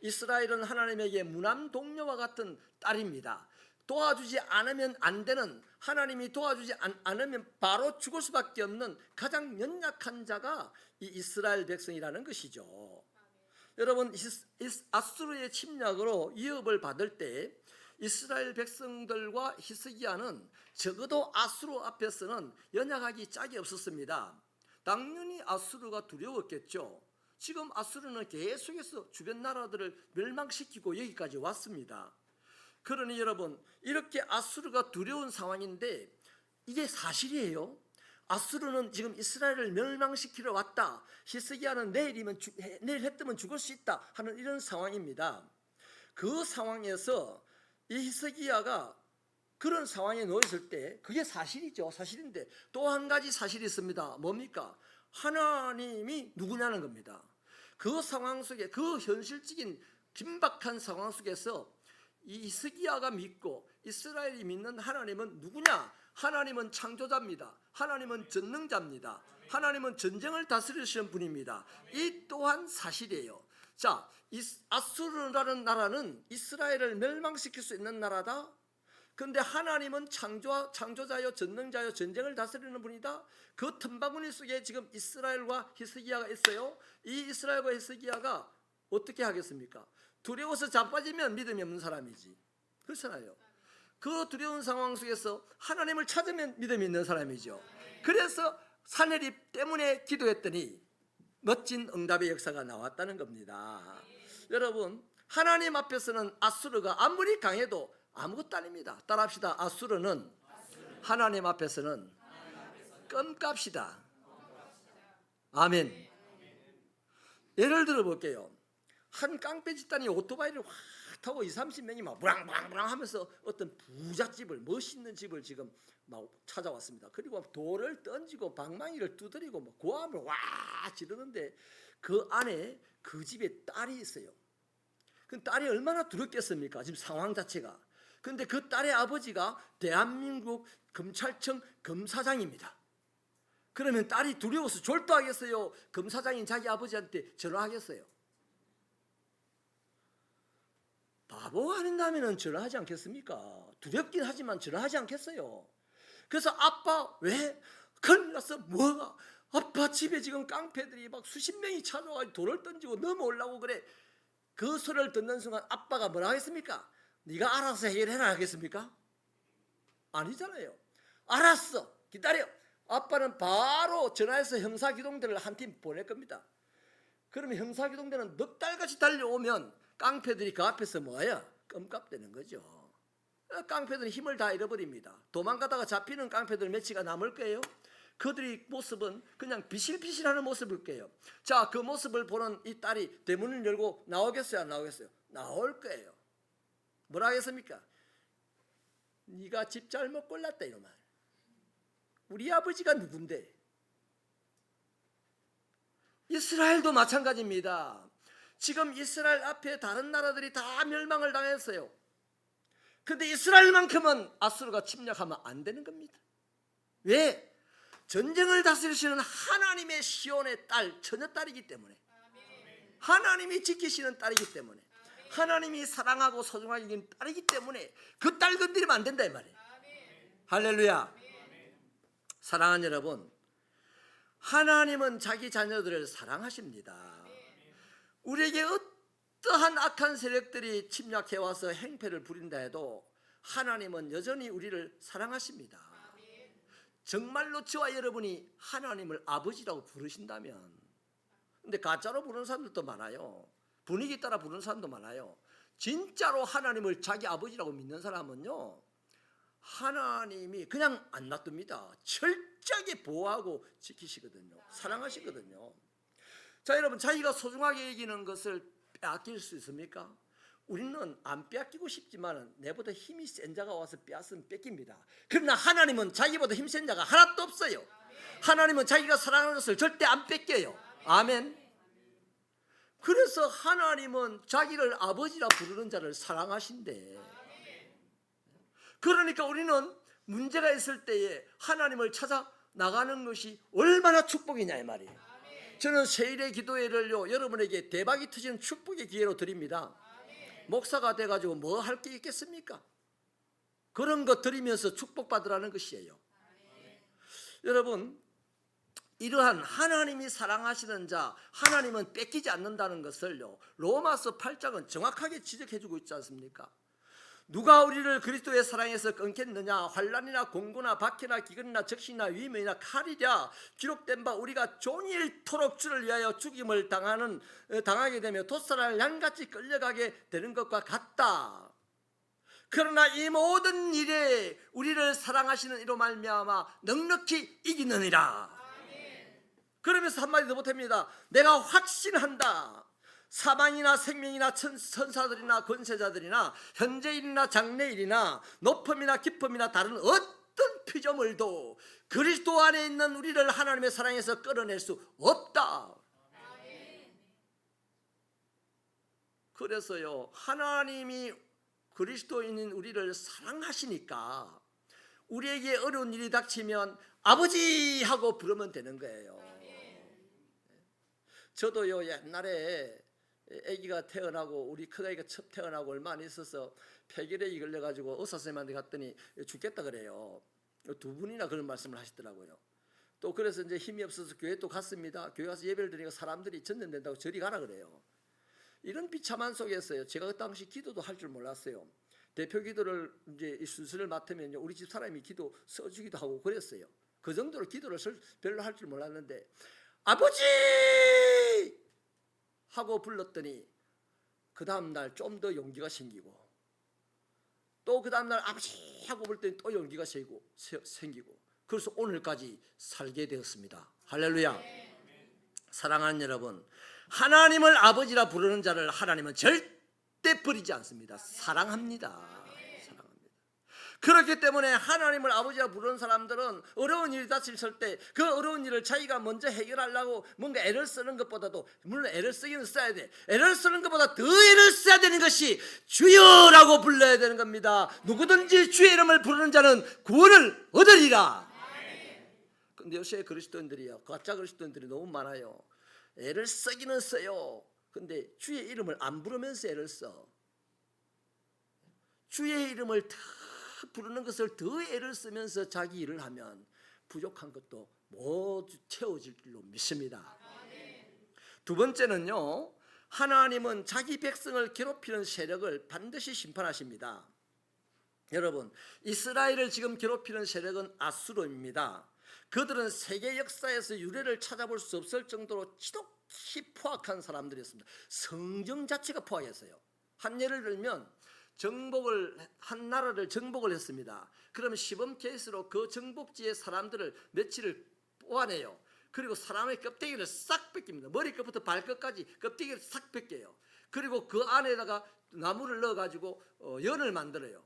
이스라엘은 하나님에게 무남동녀와 같은 딸입니다. 도와주지 않으면 안 되는, 하나님이 도와주지 않으면 바로 죽을 수밖에 없는 가장 연약한 자가 이 이스라엘 백성이라는 것이죠. 여러분, 아수르의 침략으로 위협을 받을 때 이스라엘 백성들과 히스기야는 적어도 아수르 앞에서는 연약하기 짝이 없었습니다. 당연히 아수르가 두려웠겠죠. 지금 아수르는 계속해서 주변 나라들을 멸망시키고 여기까지 왔습니다. 그러니 여러분, 이렇게 아수르가 두려운 상황인데 이게 사실이에요. 아수르는 지금 이스라엘을 멸망시키러 왔다. 히스기야는 내일 해 뜨면 죽을 수 있다 하는 이런 상황입니다. 그 상황에서 이 히스기야가 그런 상황에 놓였을 때 그게 사실이죠. 사실인데 또 한 가지 사실이 있습니다. 뭡니까? 하나님이 누구냐는 겁니다. 그 상황 속에, 그 현실적인 긴박한 상황 속에서 이 히스기야가 믿고 이스라엘이 믿는 하나님은 누구냐? 하나님은 창조자입니다. 하나님은 전능자입니다. 하나님은 전쟁을 다스리시는 분입니다. 이 또한 사실이에요. 자, 아수르라는 나라는 이스라엘을 멸망시킬 수 있는 나라다. 그런데 하나님은 창조자요, 전능자요, 전쟁을 다스리는 분이다. 그 틈바구니 속에 지금 이스라엘과 히스기야가 있어요. 이 이스라엘과 히스기야가 어떻게 하겠습니까? 두려워서 자빠지면 믿음이 없는 사람이지. 그렇잖아요. 그 두려운 상황 속에서 하나님을 찾으면 믿음이 있는 사람이죠. 그래서 산헤립 때문에 기도했더니 멋진 응답의 역사가 나왔다는 겁니다. 여러분, 하나님 앞에서는 아수르가 아무리 강해도 아무것도 아닙니다. 따라합시다. 아수르는 하나님 앞에서는 껌값이다. 아멘. 예를 들어 볼게요. 한 깡패 집단이 오토바이를 확 타고 20-30명이 막 부랑부랑 하면서 어떤 부잣집을, 멋있는 집을 지금 막 찾아왔습니다. 그리고 돌을 던지고 방망이를 두드리고 막 고함을 와 지르는데 그 안에 그 집에 딸이 있어요. 그 딸이 얼마나 두렵겠습니까? 지금 상황 자체가. 그런데 그 딸의 아버지가 대한민국 검찰청 검사장입니다. 그러면 딸이 두려워서 졸도하겠어요? 검사장인 자기 아버지한테 전화하겠어요? 바보 아닌다면 전화하지 않겠습니까? 두렵긴 하지만 전화하지 않겠어요? 그래서 아빠 왜? 큰일 났어. 뭐가? 아빠 집에 지금 깡패들이 막 수십 명이 찾아와서 돌을 던지고 넘어오려고 그래. 그 소리를 듣는 순간 아빠가 뭐라 하겠습니까? 네가 알아서 해결해라 하겠습니까? 아니잖아요. 알았어. 기다려. 아빠는 바로 전화해서 형사기동대를 한 팀 보낼 겁니다. 그러면 형사기동대는 넉 달같이 달려오면 깡패들이 그 앞에서 뭐야? 껌값되는 거죠. 깡패들은 힘을 다 잃어버립니다. 도망가다가 잡히는 깡패들 몇치가 남을 거예요. 그들의 모습은 그냥 비실비실하는 모습일 거예요. 자, 그 모습을 보는 이 딸이 대문을 열고 나오겠어요? 안 나오겠어요? 나올 거예요. 뭐라 하겠습니까? 네가 집 잘못 골랐다 이런 말. 우리 아버지가 누군데? 이스라엘도 마찬가지입니다. 지금 이스라엘 앞에 다른 나라들이 다 멸망을 당했어요. 그런데 이스라엘만큼은 아수르가 침략하면 안 되는 겁니다. 왜? 전쟁을 다스리시는 하나님의 시온의 딸, 처녀딸이기 때문에, 하나님이 지키시는 딸이기 때문에, 하나님이 사랑하고 소중하게 여기는 딸이기 때문에 그 딸 건드리면 안 된다 이 말이에요. 할렐루야. 사랑하는 여러분, 하나님은 자기 자녀들을 사랑하십니다. 우리에게 어떠한 악한 세력들이 침략해와서 행패를 부린다 해도 하나님은 여전히 우리를 사랑하십니다. 정말로 저와 여러분이 하나님을 아버지라고 부르신다면, 근데 가짜로 부르는 사람들도 많아요. 분위기 따라 부르는 사람도 많아요. 진짜로 하나님을 자기 아버지라고 믿는 사람은요, 하나님이 그냥 안 놔둡니다. 철저하게 보호하고 지키시거든요. 사랑하시거든요. 자, 여러분, 자기가 소중하게 여기는 것을 빼앗길 수 있습니까? 우리는 안 빼앗기고 싶지만 내보다 힘이 센 자가 와서 빼앗으면 뺏깁니다. 그러나 하나님은 자기보다 힘센 자가 하나도 없어요. 하나님은 자기가 사랑하는 것을 절대 안 뺏겨요. 아멘. 그래서 하나님은 자기를 아버지라 부르는 자를 사랑하신대. 그러니까 우리는 문제가 있을 때에 하나님을 찾아 나가는 것이 얼마나 축복이냐 이 말이에요. 저는 세일의 기도회를요, 여러분에게 대박이 터지는 축복의 기회로 드립니다. 목사가 돼가지고 뭐 할 게 있겠습니까? 그런 거 드리면서 축복받으라는 것이에요. 여러분, 이러한 하나님이 사랑하시는 자, 하나님은 뺏기지 않는다는 것을요, 로마서 8장은 정확하게 지적해주고 있지 않습니까? 누가 우리를 그리스도의 사랑에서 끊겠느냐? 환난이나 공고나 박해나 기근이나 적신이나 위험이나 칼이랴. 기록된 바 우리가 종일토록 주를 위하여 죽임을 당하게 되며 돛살할 양같이 끌려가게 되는 것과 같다. 그러나 이 모든 일에 우리를 사랑하시는 이로 말미암아 넉넉히 이기느니라. 그러면서 한마디 더 보탭니다. 내가 확신한다. 사망이나 생명이나 천사들이나 권세자들이나 현재일이나 장래일이나 높음이나 깊음이나 다른 어떤 피조물도 그리스도 안에 있는 우리를 하나님의 사랑에서 끌어낼 수 없다. 그래서요, 하나님이 그리스도인인 우리를 사랑하시니까 우리에게 어려운 일이 닥치면 아버지 하고 부르면 되는 거예요. 저도요, 옛날에 아기가 태어나고 우리 큰아이가 첫 태어나고 얼마 안 있어서 폐결핵이 걸려가지고 의사 선생님한테 갔더니 죽겠다 그래요. 두 분이나 그런 말씀을 하시더라고요. 또 그래서 이제 힘이 없어서 교회 또 갔습니다. 교회 가서 예배를 드리니까 사람들이 전염된다고 저리 가라 그래요. 이런 비참한 속에서요, 제가 그 당시 기도도 할 줄 몰랐어요. 대표 기도를 이제 순서를 맡으면요, 우리 집 사람이 기도 써주기도 하고 그랬어요. 그 정도로 기도를 별로 할 줄 몰랐는데 아버지 하고 불렀더니 그 다음 날 좀 더 용기가 생기고, 또 그 다음 날 아버지 하고 불렀더니 또 용기가 생기고, 그래서 오늘까지 살게 되었습니다. 할렐루야. 사랑하는 여러분, 하나님을 아버지라 부르는 자를 하나님은 절대 버리지 않습니다. 사랑합니다. 그렇기 때문에 하나님을 아버지라 부르는 사람들은 어려운 일이 닥칠 때 그 어려운 일을 자기가 먼저 해결하려고 뭔가 애를 쓰는 것보다도, 물론 애를 쓰기는 써야 돼, 애를 쓰는 것보다 더 애를 써야 되는 것이 주여라고 불러야 되는 겁니다. 누구든지 주의 이름을 부르는 자는 구원을 얻으리라. 근데 요새 그리스도인들이요, 가짜 그리스도인들이 너무 많아요. 애를 쓰기는 써요. 근데 주의 이름을 안 부르면서 애를 써. 주의 이름을 더 부르는 것을 더 애를 쓰면서 자기 일을 하면 부족한 것도 모두 채워질 줄로 믿습니다. 두 번째는요, 하나님은 자기 백성을 괴롭히는 세력을 반드시 심판하십니다. 여러분, 이스라엘을 지금 괴롭히는 세력은 아수르입니다. 그들은 세계 역사에서 유래를 찾아볼 수 없을 정도로 지독히 포악한 사람들이었습니다. 성경 자체가 포악했어요. 한 예를 들면 한 나라를 정복을 했습니다. 그러면 시범 케이스로 그 정복지의 사람들을 며칠을 뽑아내요. 그리고 사람의 껍데기를 싹 벗깁니다. 머리끝부터 발끝까지 껍데기를 싹 벗겨요. 그리고 그 안에다가 나무를 넣어가지고 연을 만들어요.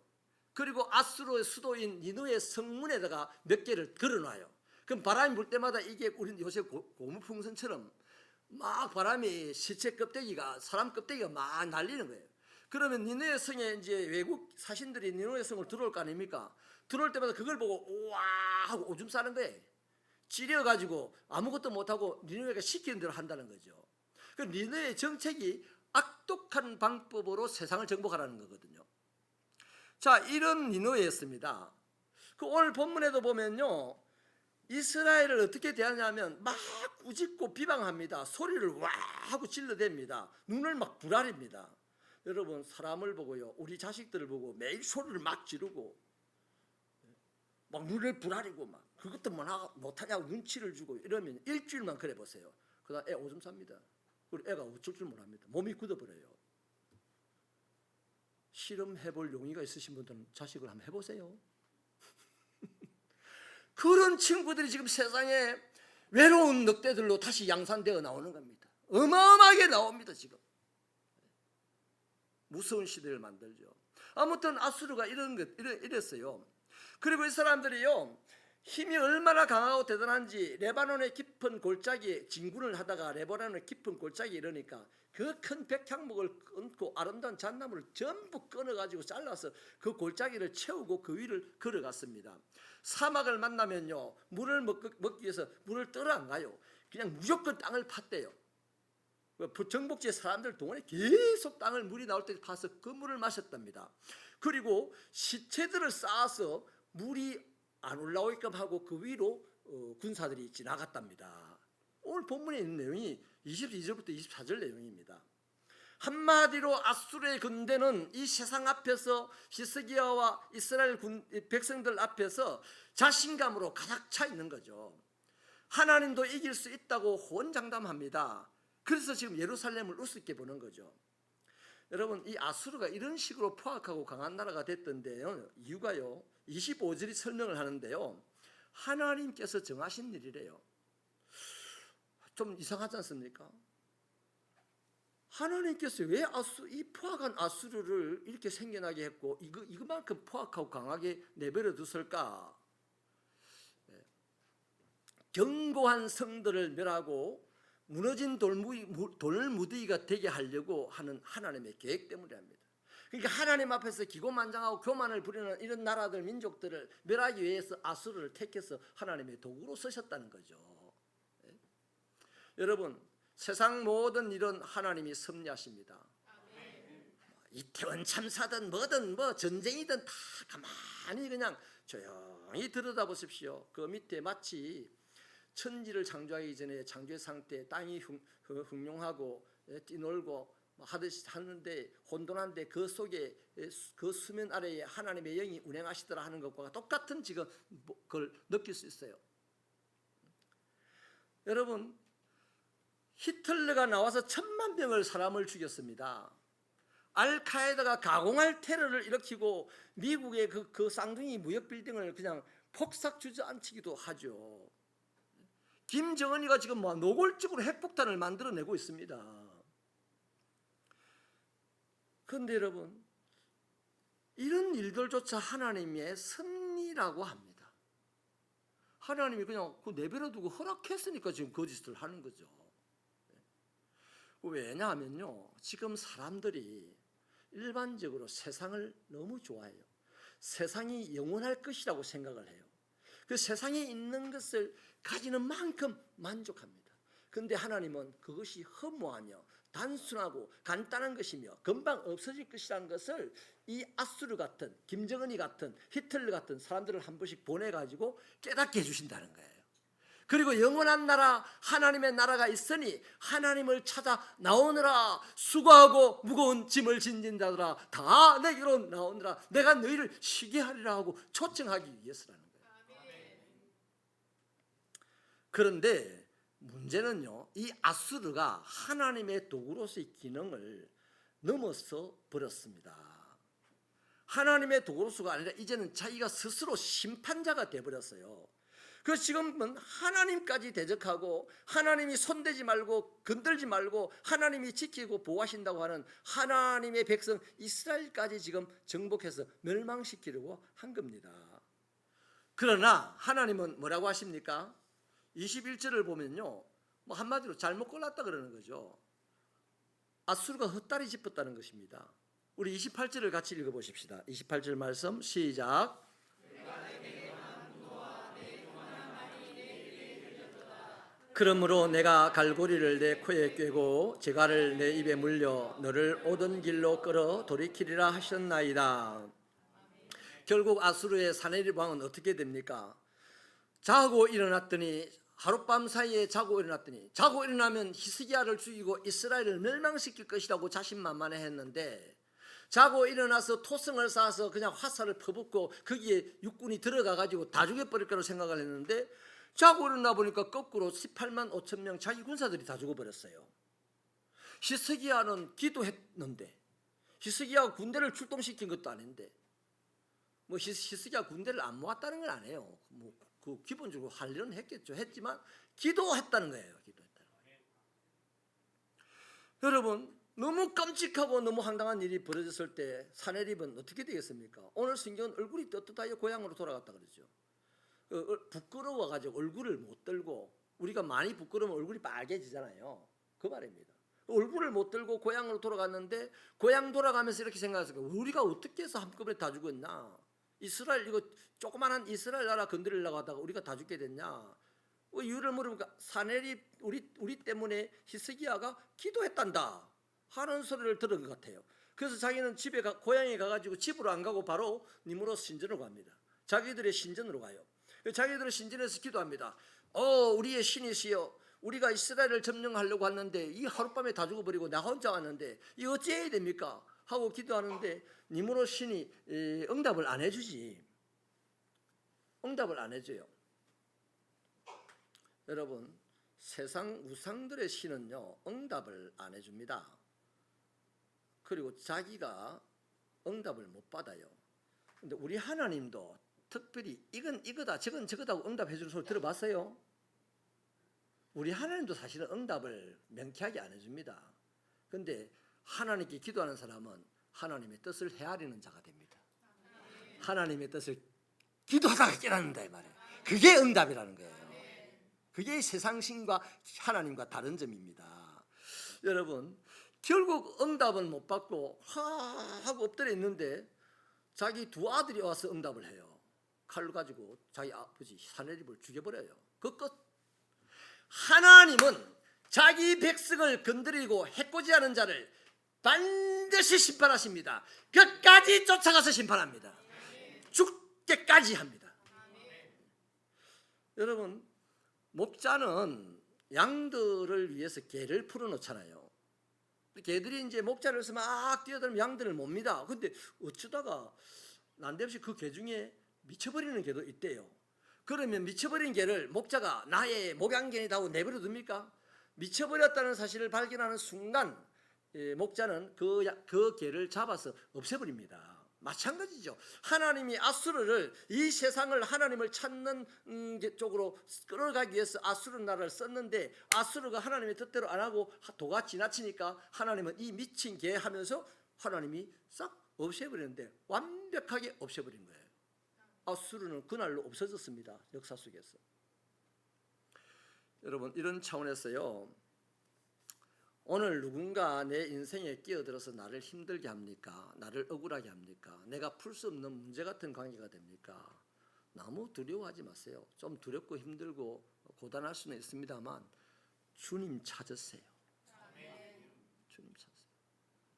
그리고 아수르의 수도인 니느웨 성문에다가 몇 개를 걸어놔요. 그럼 바람이 불 때마다 이게 우리 요새 고무풍선처럼 막 바람이 시체 껍데기가, 사람 껍데기가 막 날리는 거예요. 그러면 니느웨 성에 이제 외국 사신들이 니느웨 성을 들어올 거 아닙니까? 들어올 때마다 그걸 보고 우와 하고 오줌 싸는 거예요. 찌려가지고 아무것도 못하고 니느웨가 시키는 대로 한다는 거죠. 그 니느웨의 정책이 악독한 방법으로 세상을 정복하라는 거거든요. 자, 이런 니느웨였습니다. 그 오늘 본문에도 보면요, 이스라엘을 어떻게 대하냐면 막 꾸짖고 비방합니다. 소리를 와 하고 질러댑니다. 눈을 막 부라립니다. 여러분, 사람을 보고요, 우리 자식들을 보고 매일 소리를 막 지르고 막 눈을 부라리고 막 그것도 못하냐고 눈치를 주고 이러면 일주일만 그래 보세요. 그다음 애 오줌 쌉니다. 그리고 애가 어쩔 줄 모릅니다. 몸이 굳어버려요. 실험해볼 용의가 있으신 분들은 자식을 한번 해보세요. 그런 친구들이 지금 세상에 외로운 늑대들로 다시 양산되어 나오는 겁니다. 어마어마하게 나옵니다. 지금 무서운 시대를 만들죠. 아무튼 아수르가 이랬어요. 그리고 이 사람들이요, 힘이 얼마나 강하고 대단한지 레바논의 깊은 골짜기에 진군을 하다가 레바논의 깊은 골짜기에 이르니까 그 큰 백향목을 끊고 아름다운 잣나무를 전부 끊어가지고 잘라서 그 골짜기를 채우고 그 위를 걸어갔습니다. 사막을 만나면요, 물을 먹기 위해서 물을 떠러 안 가요. 그냥 무조건 땅을 팠대요. 정복지의 사람들 동안에 계속 땅을 물이 나올 때 파서 그 물을 마셨답니다. 그리고 시체들을 쌓아서 물이 안 올라오게끔 하고 그 위로 군사들이 지나갔답니다. 오늘 본문에 있는 내용이 22절부터 24절 내용입니다. 한마디로 아수르의 군대는 이 세상 앞에서 히스기야와 이스라엘 백성들 앞에서 자신감으로 가득 차 있는 거죠. 하나님도 이길 수 있다고 호언장담합니다. 그래서 지금 예루살렘을 우습게 보는 거죠. 여러분, 이 아수르가 이런 식으로 포악하고 강한 나라가 됐던데요, 이유가요, 25절이 설명을 하는데요, 하나님께서 정하신 일이래요. 좀 이상하지 않습니까? 하나님께서 왜 이 포악한 아수르를 이렇게 생겨나게 했고 이거만큼 포악하고 강하게 내버려 뒀을까? 견고한 성들을 멸하고 무너진 돌무더기가 되게 하려고 하는 하나님의 계획 때문에 합니다. 그러니까 하나님 앞에서 기고만장하고 교만을 부리는 이런 나라들, 민족들을 멸하기 위해서 아수르를 택해서 하나님의 도구로 쓰셨다는 거죠. 여러분, 세상 모든 일은 하나님이 섭리하십니다. 이태원 참사든 뭐든 전쟁이든 다 가만히 그냥 조용히 들여다보십시오. 그 밑에 마치 천지를 창조하기 전에 창조의 상태, 땅이 흥룡하고 뛰놀고 하듯이 하는데 혼돈한데 그 속에 그 수면 아래에 하나님의 영이 운행하시더라 하는 것과 똑같은 지금 그걸 느낄 수 있어요. 여러분, 히틀러가 나와서 1000만 명을 사람을 죽였습니다. 알카에다가 가공할 테러를 일으키고 미국의 그 쌍둥이 무역 빌딩을 그냥 폭삭 주저앉히기도 하죠. 김정은이가 지금 노골적으로 핵폭탄을 만들어내고 있습니다. 그런데 여러분, 이런 일들조차 하나님의 섭리라고 합니다. 하나님이 그냥 내버려두고 허락했으니까 지금 거짓을 하는 거죠. 왜냐하면요, 지금 사람들이 일반적으로 세상을 너무 좋아해요. 세상이 영원할 것이라고 생각을 해요. 그 세상에 있는 것을 가지는 만큼 만족합니다. 그런데 하나님은 그것이 허무하며 단순하고 간단한 것이며 금방 없어질 것이라는 것을 이 아수르 같은, 김정은이 같은, 히틀러 같은 사람들을 한 번씩 보내가지고 깨닫게 해주신다는 거예요. 그리고 영원한 나라, 하나님의 나라가 있으니 하나님을 찾아 나오느라, 수고하고 무거운 짐을 짓는 자들아 다 내게로 나오느라, 내가 너희를 쉬게 하리라 하고 초청하기 위해서라는 거예요. 그런데 문제는요, 이 아수르가 하나님의 도구로서의 기능을 넘어서 버렸습니다. 하나님의 도구로서가 아니라 이제는 자기가 스스로 심판자가 되어버렸어요. 그래서 지금은 하나님까지 대적하고 하나님이 손대지 말고 건들지 말고 하나님이 지키고 보호하신다고 하는 하나님의 백성 이스라엘까지 지금 정복해서 멸망시키려고 한 겁니다. 그러나 하나님은 뭐라고 하십니까? 21절을 보면요, 한마디로 잘못 골랐다 그러는 거죠. 아수르가 헛다리 짚었다는 것입니다. 우리 28절을 같이 읽어보십시다. 28절 말씀 시작. 그러므로 내가 갈고리를 내 코에 꿰고 재갈을 내 입에 물려 너를 오던 길로 끌어 돌이키리라 하셨나이다. 결국 아수르의 사네립 왕은 어떻게 됩니까? 자고 일어났더니, 하룻밤 사이에 자고 일어나면 히스기야를 죽이고 이스라엘을 멸망시킬 것이라고 자신만만해 했는데, 자고 일어나서 토성을 쌓아서 그냥 화살을 퍼붓고 거기에 육군이 들어가 가지고 다 죽여버릴 거라고 생각을 했는데, 자고 일어나 보니까 거꾸로 18만 5천 명 자기 군사들이 다 죽어버렸어요. 히스기야는 기도했는데 히스기야가 군대를 출동시킨 것도 아닌데 뭐 히스기야 군대를 안 모았다는 건 아니에요. 뭐 그 기본적으로 할 일은 했겠죠. 했지만 기도했다는 거예요. 기도했다는 거예요. 여러분 너무 깜찍하고 너무 황당한 일이 벌어졌을 때 사내립은 어떻게 되겠습니까? 오늘 성경은 얼굴이 떳떳하여 고향으로 돌아갔다 그러죠. 부끄러워가지고 얼굴을 못 들고 우리가 많이 부끄러우면 얼굴이 빨개지잖아요. 그 말입니다. 얼굴을 못 들고 고향으로 돌아갔는데 고향 돌아가면서 이렇게 생각했어요. 우리가 어떻게 해서 한꺼번에 다 죽었나? 이스라엘 이거 조그마한 이스라엘 나라 건드리려고 하다가 우리가 다 죽게 됐냐? 이유를 물으니까 사내립 우리 때문에 히스기야가 기도했단다 하는 소리를 들은 것 같아요. 그래서 자기는 고향에 가가지고 집으로 안 가고 바로 니므롯 신전으로 갑니다. 자기들의 신전으로 가요. 자기들은 신전에서 기도합니다. 우리의 신이시여, 우리가 이스라엘을 점령하려고 왔는데 이 하룻밤에 다 죽어버리고 나 혼자 왔는데 이 어찌해야 됩니까? 하고 기도하는데 니므롯 신이 응답을 안 해주지. 응답을 안 해줘요. 여러분 세상 우상들의 신은요 응답을 안 해줍니다. 그리고 자기가 응답을 못 받아요. 근데 우리 하나님도 특별히 이건 이거다 저건 저거다 응답해 주는 소리 들어봤어요? 우리 하나님도 사실은 응답을 명쾌하게 안 해줍니다. 근데 하나님께 기도하는 사람은 하나님의 뜻을 헤아리는 자가 됩니다. 하나님의 뜻을 기도하다가 깨닫는다 이 말이에요. 그게 응답이라는 거예요. 그게 세상 신과 하나님과 다른 점입니다. 여러분 결국 응답은 못 받고 하고 엎드려 있는데 자기 두 아들이 와서 응답을 해요. 칼로 가지고 자기 아버지 사내립을 죽여버려요. 그 끝. 하나님은 자기 백성을 건드리고 해코지하는 자를 반드시 심판하십니다. 끝까지 쫓아가서 심판합니다. 죽게까지 합니다. 여러분 목자는 양들을 위해서 개를 풀어놓잖아요. 개들이 이제 목자로서 막 뛰어들면 양들을 몹니다. 근데 어쩌다가 난데없이 그 개 중에 미쳐버리는 개도 있대요. 그러면 미쳐버린 개를 목자가 나의 목양견이다 하고 내버려 둡니까? 미쳐버렸다는 사실을 발견하는 순간 목자는 그 개를 잡아서 없애버립니다. 마찬가지죠. 하나님이 아수르를 이 세상을 하나님을 찾는 쪽으로 끌어가기 위해서 아수르 나라를 썼는데 아수르가 하나님의 뜻대로 안 하고 도가 지나치니까 하나님은 이 미친 개 하면서 하나님이 싹 없애버리는데 완벽하게 없애버린 거예요. 아수르는 그날로 없어졌습니다. 역사 속에서. 여러분 이런 차원에서요. 오늘 누군가 내 인생에 끼어들어서 나를 힘들게 합니까? 나를 억울하게 합니까? 내가 풀 수 없는 문제 같은 관계가 됩니까? 너무 두려워하지 마세요. 좀 두렵고 힘들고 고단할 수는 있습니다만 주님 찾으세요. 주님 찾으세요.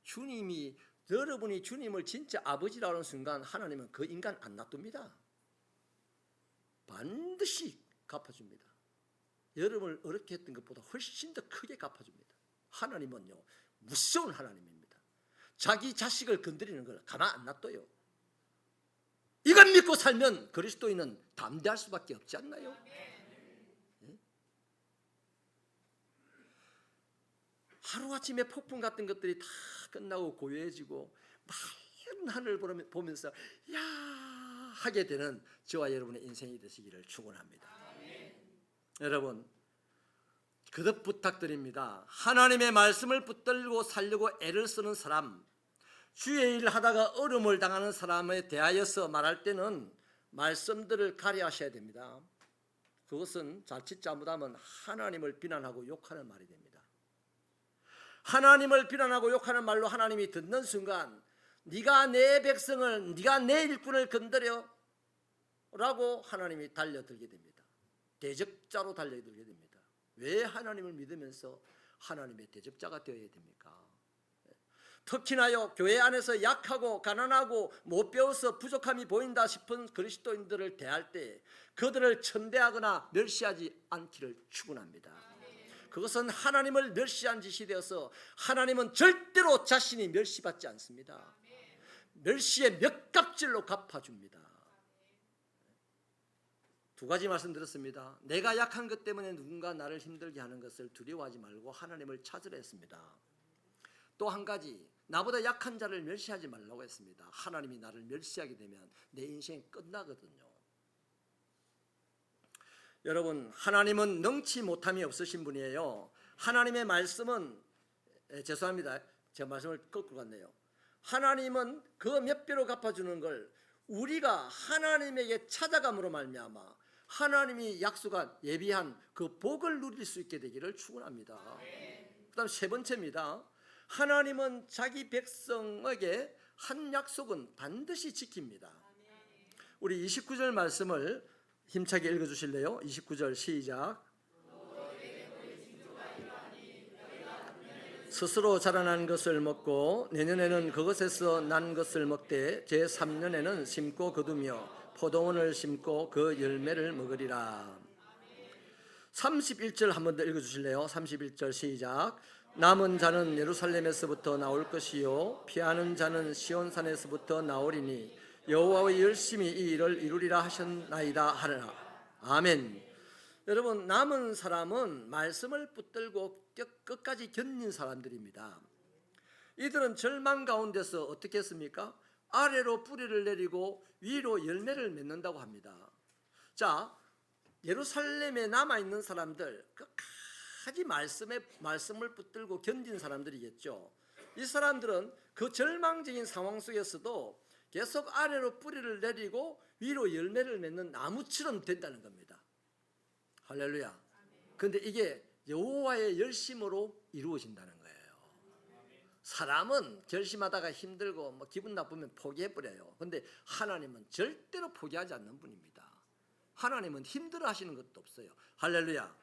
주님이 여러분이 주님을 진짜 아버지라고 하는 순간 하나님은 그 인간 안 놔둡니다. 반드시 갚아줍니다. 여러분을 어렵게 했던 것보다 훨씬 더 크게 갚아줍니다. 하나님은요 무서운 하나님입니다. 자기 자식을 건드리는 걸 가만 안 놔둬요. 이걸 믿고 살면 그리스도인은 담대할 수밖에 없지 않나요? 네? 하루아침에 폭풍 같은 것들이 다 끝나고 고요해지고 맑은 하늘을 보면서 야 하게 되는 저와 여러분의 인생이 되시기를 축원합니다. 여러분 거듭 부탁드립니다. 하나님의 말씀을 붙들고 살려고 애를 쓰는 사람, 주의 일을 하다가 어려움을 당하는 사람에 대하여서 말할 때는 말씀들을 가려하셔야 됩니다. 그것은 자칫 잘못하면 하나님을 비난하고 욕하는 말이 됩니다. 하나님을 비난하고 욕하는 말로 하나님이 듣는 순간 네가 내 백성을, 네가 내 일꾼을 건드려 라고 하나님이 달려들게 됩니다. 대적자로 달려들게 됩니다. 왜 하나님을 믿으면서 하나님의 대적자가 되어야 됩니까? 특히나요 교회 안에서 약하고 가난하고 못 배워서 부족함이 보인다 싶은 그리스도인들을 대할 때 그들을 천대하거나 멸시하지 않기를 축원합니다. 그것은 하나님을 멸시한 짓이 되어서 하나님은 절대로 자신이 멸시받지 않습니다. 멸시의 몇 값질로 갚아줍니다. 두 가지 말씀드렸습니다. 내가 약한 것 때문에 누군가 나를 힘들게 하는 것을 두려워하지 말고 하나님을 찾으라 했습니다. 또 한 가지, 나보다 약한 자를 멸시하지 말라고 했습니다. 하나님이 나를 멸시하게 되면 내 인생 끝나거든요. 여러분, 하나님은 능치 못함이 없으신 분이에요. 하나님의 말씀은 죄송합니다. 제 말씀을 거꾸로 갔네요. 하나님은 그 몇 배로 갚아주는 걸 우리가 하나님에게 찾아감으로 말미암아 하나님이 약속한 예비한 그 복을 누릴 수 있게 되기를 축원합니다. 그다음 세 번째입니다. 하나님은 자기 백성에게 한 약속은 반드시 지킵니다. 우리 29절 말씀을 힘차게 읽어주실래요? 29절 시작. 스스로 자라난 것을 먹고 내년에는 그것에서 난 것을 먹되 제3년에는 심고 거두며 포도원을 심고 그 열매를 먹으리라. 31절 한 번 더 읽어주실래요? 31절 시작. 남은 자는 예루살렘에서부터 나올 것이요 피하는 자는 시온산에서부터 나오리니 여호와의 열심히 이 일을 이루리라 하셨나이다 하느라. 아멘. 여러분, 남은 사람은 말씀을 붙들고 끝까지 견딘 사람들입니다. 이들은 절망 가운데서 어떻게 했습니까? 아래로 뿌리를 내리고 위로 열매를 맺는다고 합니다. 자, 예루살렘에 남아있는 사람들, 끝까지 말씀을 붙들고 견딘 사람들이겠죠. 이 사람들은 그 절망적인 상황 속에서도 계속 아래로 뿌리를 내리고 위로 열매를 맺는 나무처럼 된다는 겁니다. 할렐루야. 그런데 이게 여호와의 열심으로 이루어진다는 거예요. 사람은 결심하다가 힘들고 기분 나쁘면 포기해버려요. 그런데 하나님은 절대로 포기하지 않는 분입니다. 하나님은 힘들어 하시는 것도 없어요. 할렐루야.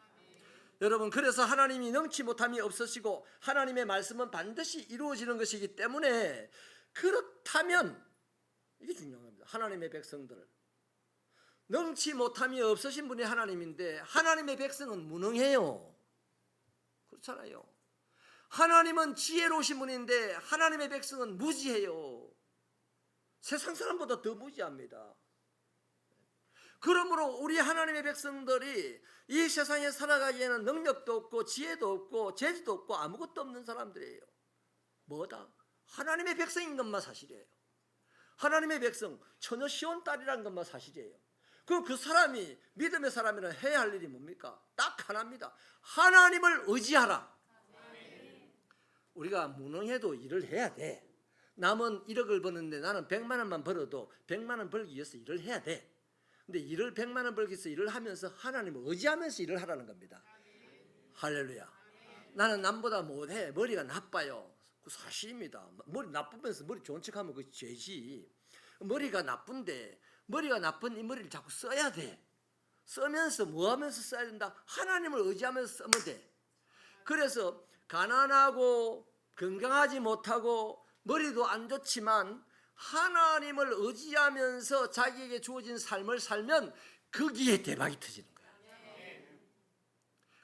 여러분, 그래서 하나님이 능치 못함이 없으시고 하나님의 말씀은 반드시 이루어지는 것이기 때문에, 그렇다면 이게 중요한 겁니다. 하나님의 백성들, 능치 못함이 없으신 분이 하나님인데 하나님의 백성은 무능해요. 그렇잖아요. 하나님은 지혜로우신 분인데 하나님의 백성은 무지해요. 세상 사람보다 더 무지합니다. 그러므로 우리 하나님의 백성들이 이 세상에 살아가기에는 능력도 없고 지혜도 없고 재주도 없고 아무것도 없는 사람들이에요. 뭐다? 하나님의 백성인 것만 사실이에요. 하나님의 백성, 처녀 시온 딸이라는 것만 사실이에요. 그럼 그 사람이 믿음의 사람이라 해야 할 일이 뭡니까? 딱 하나입니다. 하나님을 의지하라. 우리가 무능해도 일을 해야 돼. 남은 1억을 버는데 나는 100만 원만 벌어도 100만 원 벌기 위해서 일을 해야 돼. 근데 일을 100만 원 벌기 위해서 일을 하면서 하나님을 의지하면서 일을 하라는 겁니다. 할렐루야. 나는 남보다 못해. 머리가 나빠요. 그 사실입니다. 머리 나쁘면서 머리 좋은 척하면 그 죄지. 머리가 나쁜데 머리가 나쁜 이 머리를 자꾸 써야 돼. 쓰면서 뭐 하면서 써야 된다? 하나님을 의지하면서 쓰면 돼. 그래서 가난하고 건강하지 못하고 머리도 안 좋지만 하나님을 의지하면서 자기에게 주어진 삶을 살면 거기에 대박이 터지는 거야.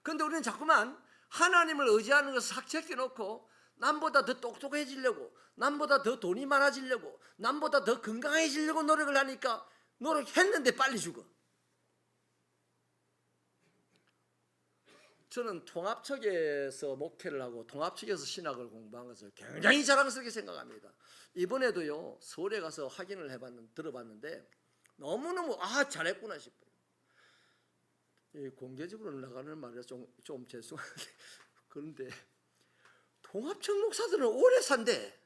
그런데 우리는 자꾸만 하나님을 의지하는 것을 싹 제껴놓고 남보다 더 똑똑해지려고, 남보다 더 돈이 많아지려고, 남보다 더 건강해지려고 노력을 하니까 노력했는데 빨리 죽어. 저는 통합측에서 목회를 하고 통합측에서 신학을 공부한 것을 굉장히 자랑스럽게 생각합니다. 이번에도요, 서울에 가서 확인을 들어봤는데 너무너무 잘했구나 싶어요. 공개적으로 나가는 말이라 좀 죄송한데, 그런데 통합측 목사들은 오래 산대.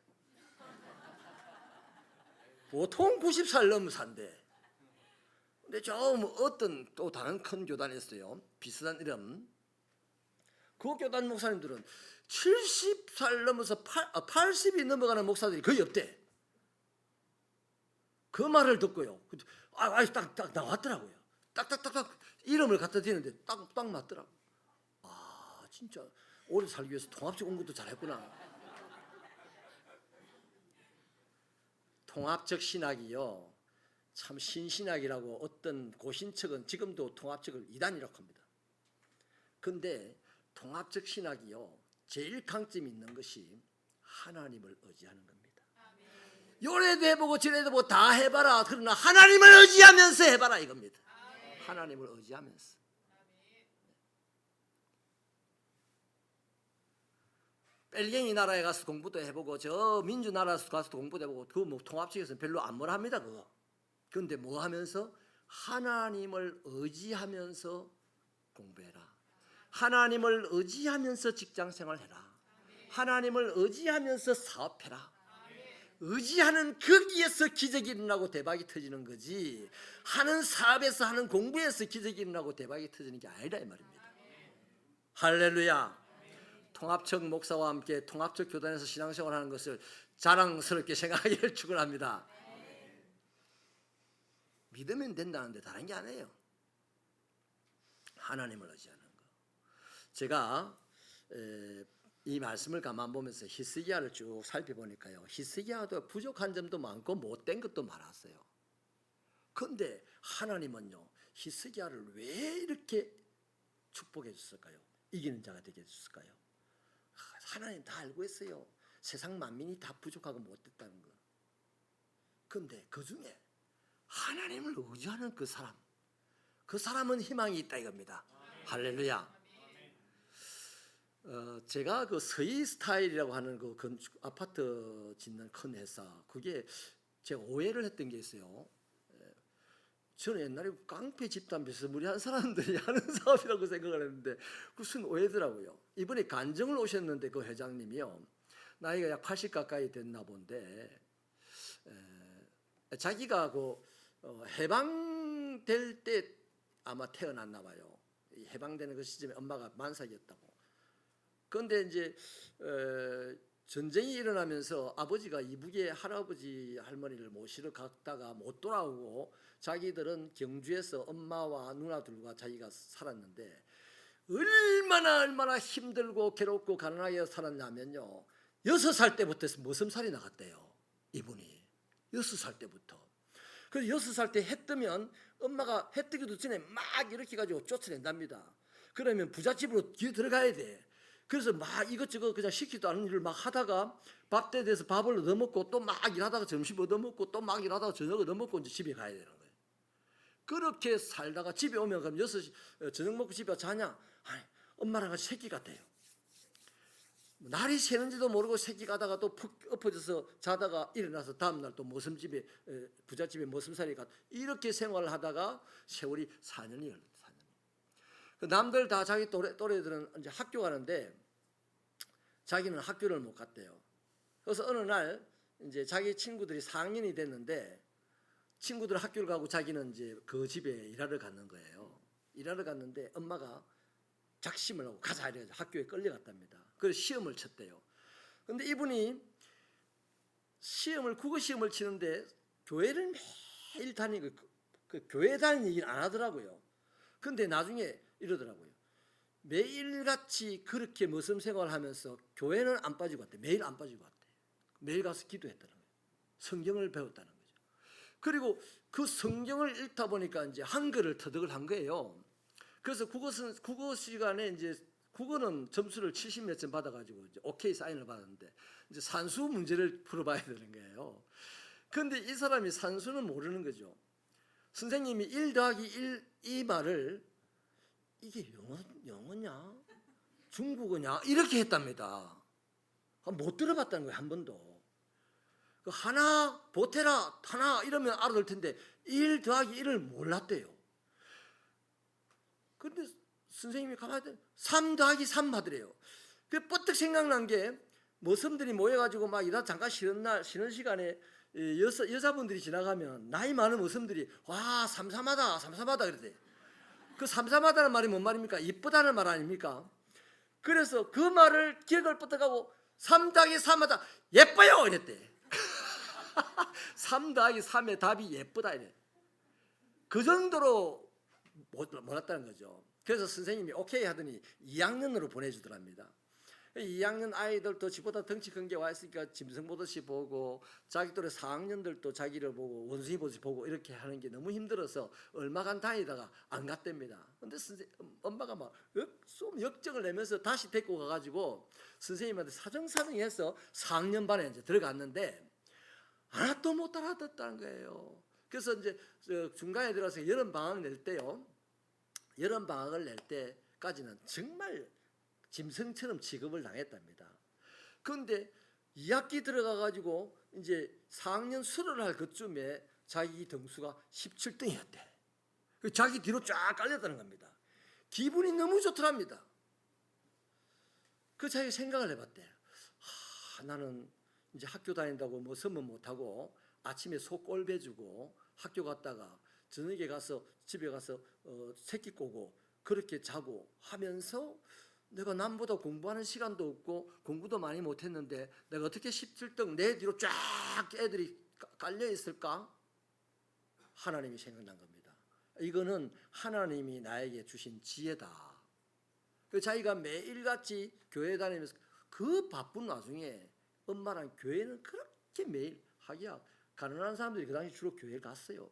보통 90살 넘으면 산대. 근데 어떤 또 다른 큰 교단에서요, 비슷한 이름, 그 교단 목사님들은 70살 넘어서 80이 넘어가는 목사들이 거의 없대. 그 말을 듣고요, 딱 나왔더라고요. 딱딱딱딱 이름을 갖다 대는데 딱 맞더라고. 진짜 오래 살기 위해서 통합적 공부도 잘했구나. 통합적 신학이요, 참 신신학이라고 어떤 고신측은 지금도 통합적을 이단이라고 합니다. 근데 통합적 신학이요, 제일 강점이 있는 것이 하나님을 의지하는 겁니다. 요래도 해보고 저래도 해보고 다 해봐라. 그러나 하나님을 의지하면서 해봐라 이겁니다. 하나님을 의지하면서. 벨갱이 나라에 가서 공부도 해보고 저 민주 나라에서 가서 공부도 해보고 그 뭐 통합측에서는 별로 안 뭐라 합니다 그거. 그런데 뭐 하면서 하나님을 의지하면서 공부해라. 하나님을 의지하면서 직장생활해라. 하나님을 의지하면서 사업해라. 의지하는 거기에서 기적이 일어나고 대박이 터지는 거지, 하는 사업에서 하는 공부에서 기적이 일어나고 대박이 터지는 게 아니라 이 말입니다. 할렐루야. 통합청 목사와 함께 통합청 교단에서 신앙생활하는 것을 자랑스럽게 생각하기를 축원합니다. 믿으면 된다는데 다른 게 아니에요. 하나님을 의지하는 거. 제가 이 말씀을 가만 보면서 히스기야를 쭉 살펴보니까요, 히스기야도 부족한 점도 많고 못된 것도 많았어요. 그런데 하나님은요, 히스기야를 왜 이렇게 축복해 줬을까요? 이기는 자가 되게 해줬을까요? 하나님 다 알고 있어요. 세상 만민이 다 부족하고 못됐다는 거. 그런데 그 중에 하나님을 의지하는 그 사람은 희망이 있다 이겁니다. 할렐루야. 제가 그 서희 스타일이라고 하는 그 건축 아파트 짓는 큰 회사, 그게 제가 오해를 했던 게 있어요. 저는 옛날에 깡패 집단 비스무리한 사람들이 하는 사업이라고 생각을 했는데 무슨 오해더라고요. 이번에 간증을 오셨는데 그 회장님이요, 나이가 약 80 가까이 됐나 본데 자기가 그 해방될 때 아마 태어났나 봐요. 해방되는 그 시점에 엄마가 만삭이었다고. 그런데 이제 전쟁이 일어나면서 아버지가 이북에 할아버지 할머니를 모시러 갔다가 못 돌아오고 자기들은 경주에서 엄마와 누나들과 자기가 살았는데 얼마나 힘들고 괴롭고 가난하게 살았냐면요, 6살 때부터 머슴살이 나갔대요. 이분이 6살 때부터. 그래서 6살 때 해 뜨면 엄마가 해 뜨기도 전에 막 이렇게 가지고 쫓아낸답니다. 그러면 부잣집으로 기어 들어가야 돼. 그래서 막 이것저것 그냥 시키지도 않은 일을 막 하다가 밥 때 돼서 밥을 얻어먹고 또 막 일하다가 점심 얻어먹고 또 막 일하다가 저녁 얻어먹고 이제 집에 가야 되는 거예요. 그렇게 살다가 집에 오면 그럼 6시 저녁 먹고 집에 자냐? 아니, 엄마랑 같이 새끼 같아요. 날이 새는지도 모르고 새끼 가다가 또 푹 엎어져서 자다가 일어나서 다음날 또 모슴집에 부잣집에 모슴살이 가, 이렇게 생활을 하다가 세월이 4년이 흘렀어요. 4년. 남들 다 자기 또래들은 이제 학교 가는데 자기는 학교를 못 갔대요. 그래서 어느 날 이제 자기 친구들이 4학년이 됐는데 친구들 학교를 가고 자기는 이제 그 집에 일하러 갔는 거예요. 일하러 갔는데 엄마가 작심을 하고 가자 이래서 학교에 끌려갔답니다. 그래서 시험을 쳤대요. 그런데 이분이 국어 시험을 치는데 교회를 매일 다니고 그 교회 다니는 얘기는 안 하더라고요. 그런데 나중에 이러더라고요. 매일같이 그렇게 머슴 생활을 하면서 교회는 안 빠지고 왔대. 매일 안 빠지고 왔대. 매일 가서 기도했다는 거예요. 성경을 배웠다는 거죠. 그리고 그 성경을 읽다 보니까 이제 한글을 터득을 한 거예요. 그래서 국어 시간에 이제 국어는 점수를 70몇 점 받아가지고 이제 오케이 사인을 받았는데 이제 산수 문제를 풀어봐야 되는 거예요. 그런데 이 사람이 산수는 모르는 거죠. 선생님이 1 더하기 1 이 말을 이게 영어냐 중국어냐 이렇게 했답니다. 못 들어봤다는 거예요. 한 번도. 하나 보태라 하나 이러면 알아들 텐데 1 더하기 1을 몰랐대요. 그런데 선생님이 가만히 있더니 3 더하기 3 하더래요. 그 뻗뜩 생각난 게 머슴들이 모여가지고 막 일하다 잠깐 쉬는 시간에 여자분들이 지나가면 나이 많은 머슴들이 와 삼삼하다 그러대. 그 삼삼하다는 말이 뭔 말입니까? 이쁘다는 말 아닙니까? 그래서 그 말을 기억을 뻗어가고 3 더하기 3 하다 예뻐요 이랬대. 3 더하기 3의 답이 예쁘다 이래. 그 정도로 몰랐다는 거죠. 그래서 선생님이 오케이 하더니 2학년으로 보내주더랍니다. 2학년 아이들도 지보다 덩치 큰 게 와 있으니까 짐승 보듯이 보고 자기 또래 4학년들도 자기를 보고 원숭이 보듯이 보고 이렇게 하는 게 너무 힘들어서 얼마간 다니다가 안 갔답니다. 근데 엄마가 막 좀 역정을 내면서 다시 데리고 가가지고 선생님한테 사정사정해서 4학년 반에 이제 들어갔는데 하나도 못 알아듣다는 거예요. 그래서 이제 중간에 들어가서 여름 방학 낼 때요. 여름 방학을 낼 때까지는 정말 짐승처럼 취급을 당했답니다. 그런데 2학기 들어가가지고 이제 4학년 수료를 할 그쯤에 자기 등수가 17등이었대. 자기 뒤로 쫙 깔렸다는 겁니다. 기분이 너무 좋더랍니다. 그 자기 생각을 해봤대. 나는 이제 학교 다닌다고 뭐 선물 못하고 아침에 소 꼴배주고 학교 갔다가 저녁에 가서 집에 가서 새끼 꼬고 그렇게 자고 하면서 내가 남보다 공부하는 시간도 없고 공부도 많이 못했는데 내가 어떻게 17등 내 뒤로 쫙 애들이 깔려 있을까? 하나님이 생각난 겁니다. 이거는 하나님이 나에게 주신 지혜다. 자기가 매일같이 교회 다니면서 그 바쁜 와중에 엄마랑 교회는 그렇게 매일 하기야 가난한 사람들이 그 당시 주로 교회를 갔어요.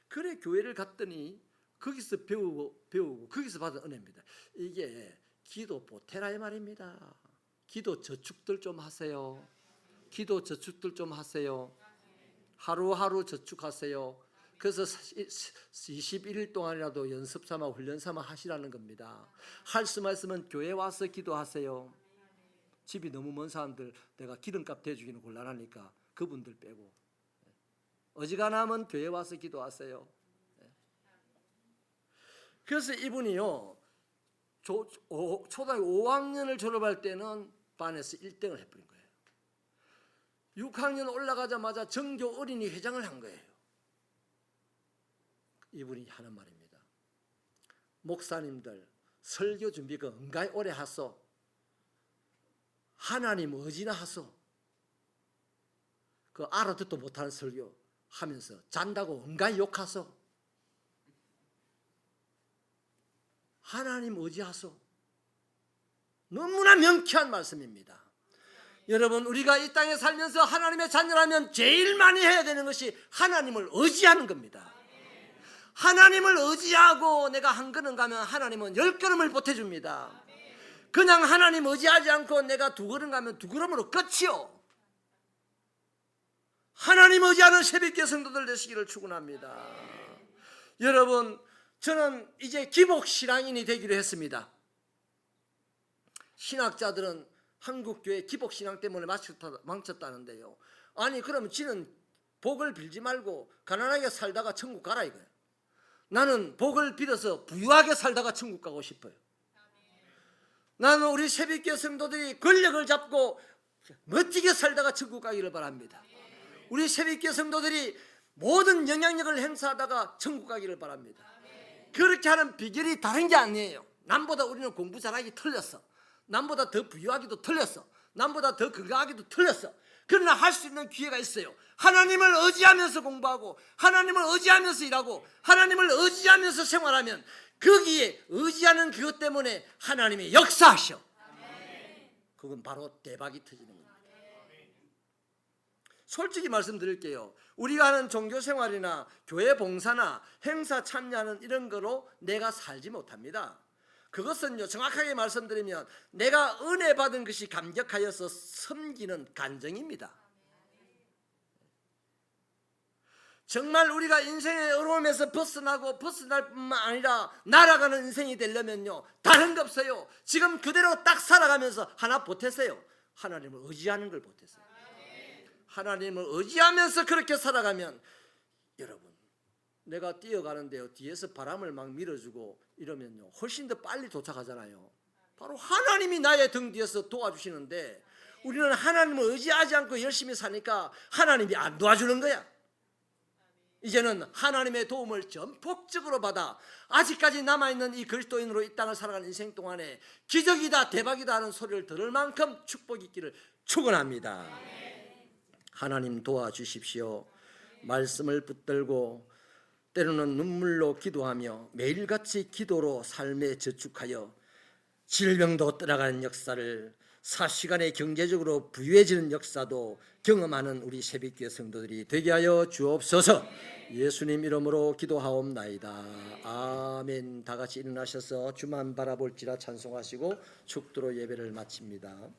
그래 교회를 갔더니 거기서 배우고 거기서 받은 은혜입니다. 이게 기도 보태라 이 말입니다. 기도 저축들 좀 하세요. 기도 저축들 좀 하세요. 하루하루 저축하세요. 그래서 21일 동안이라도 연습 삼아 훈련 삼아 하시라는 겁니다. 할 수만 있으면 교회 와서 기도하세요. 집이 너무 먼 사람들 내가 기름값 대주기는 곤란하니까 그분들 빼고 어지간하면 교회 와서 기도하세요. 그래서 이분이요 초등학교 5학년을 졸업할 때는 반에서 1등을 해버린 거예요. 6학년 올라가자마자 정교 어린이 회장을 한 거예요. 이분이 하는 말입니다. 목사님들 설교 준비 그 은가히 오래 하소. 하나님 어지나 하소. 그 알아듣도 못하는 설교 하면서 잔다고 은가히 욕하소. 하나님 어지하소. 너무나 명쾌한 말씀입니다. 여러분 우리가 이 땅에 살면서 하나님의 자녀라면 제일 많이 해야 되는 것이 하나님을 의지하는 겁니다. 하나님을 의지하고 내가 한 걸음 가면 하나님은 10걸음을 보태줍니다. 그냥 하나님 의지하지 않고 내가 2걸음 가면 2걸음으로 끝이요. 하나님 의지하는 새벽기도 성도들 되시기를 축원합니다. 여러분 저는 이제 기복신앙인이 되기로 했습니다. 신학자들은 한국교회 기복신앙 때문에 망쳤다는데요. 아니 그러면 지는 복을 빌지 말고 가난하게 살다가 천국 가라 이거예요. 나는 복을 빌어서 부유하게 살다가 천국 가고 싶어요. 나는 우리 새벽기도 성도들이 권력을 잡고 멋지게 살다가 천국 가기를 바랍니다. 우리 새벽기도 성도들이 모든 영향력을 행사하다가 천국 가기를 바랍니다. 그렇게 하는 비결이 다른 게 아니에요. 남보다 우리는 공부 잘하기 틀렸어. 남보다 더 부유하기도 틀렸어. 남보다 더 건강하기도 틀렸어. 그러나 할 수 있는 기회가 있어요. 하나님을 의지하면서 공부하고 하나님을 의지하면서 일하고 하나님을 의지하면서 생활하면 거기에 의지하는 그것 때문에 하나님이 역사하셔. 그건 바로 대박이 터지는 겁니다. 솔직히 말씀드릴게요. 우리가 하는 종교생활이나 교회 봉사나 행사 참여하는 이런 거로 내가 살지 못합니다. 그것은요 정확하게 말씀드리면 내가 은혜 받은 것이 감격하여서 섬기는 간증입니다. 정말 우리가 인생의 어려움에서 벗어날 뿐만 아니라 날아가는 인생이 되려면요 다른 거 없어요. 지금 그대로 딱 살아가면서 하나 보태세요. 하나님을 의지하는 걸 보태세요. 하나님을 의지하면서 그렇게 살아가면 여러분 내가 뛰어가는데요 뒤에서 바람을 막 밀어주고 이러면요 훨씬 더 빨리 도착하잖아요. 바로 하나님이 나의 등 뒤에서 도와주시는데 우리는 하나님을 의지하지 않고 열심히 사니까 하나님이 안 도와주는 거야. 이제는 하나님의 도움을 전폭적으로 받아 아직까지 남아있는 이 그리스도인으로 이 땅을 살아가는 인생 동안에 기적이다 대박이다 하는 소리를 들을 만큼 축복이 있기를 축원합니다. 하나님 도와주십시오. 말씀을 붙들고 때로는 눈물로 기도하며 매일같이 기도로 삶에 저축하여 질병도 떠나가는 역사를 사시간에 경제적으로 부유해지는 역사도 경험하는 우리 새벽기도 성도들이 되게 하여 주옵소서. 예수님 이름으로 기도하옵나이다. 아멘. 다 같이 일어나셔서 주만 바라볼지라 찬송하시고 축도로 예배를 마칩니다.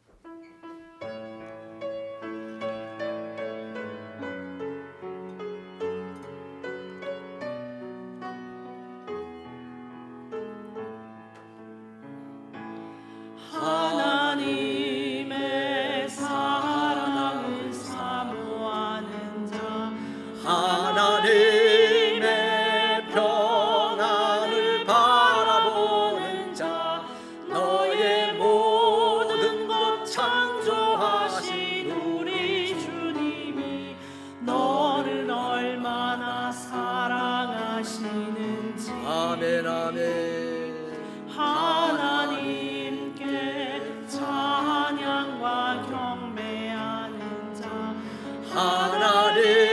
하나님의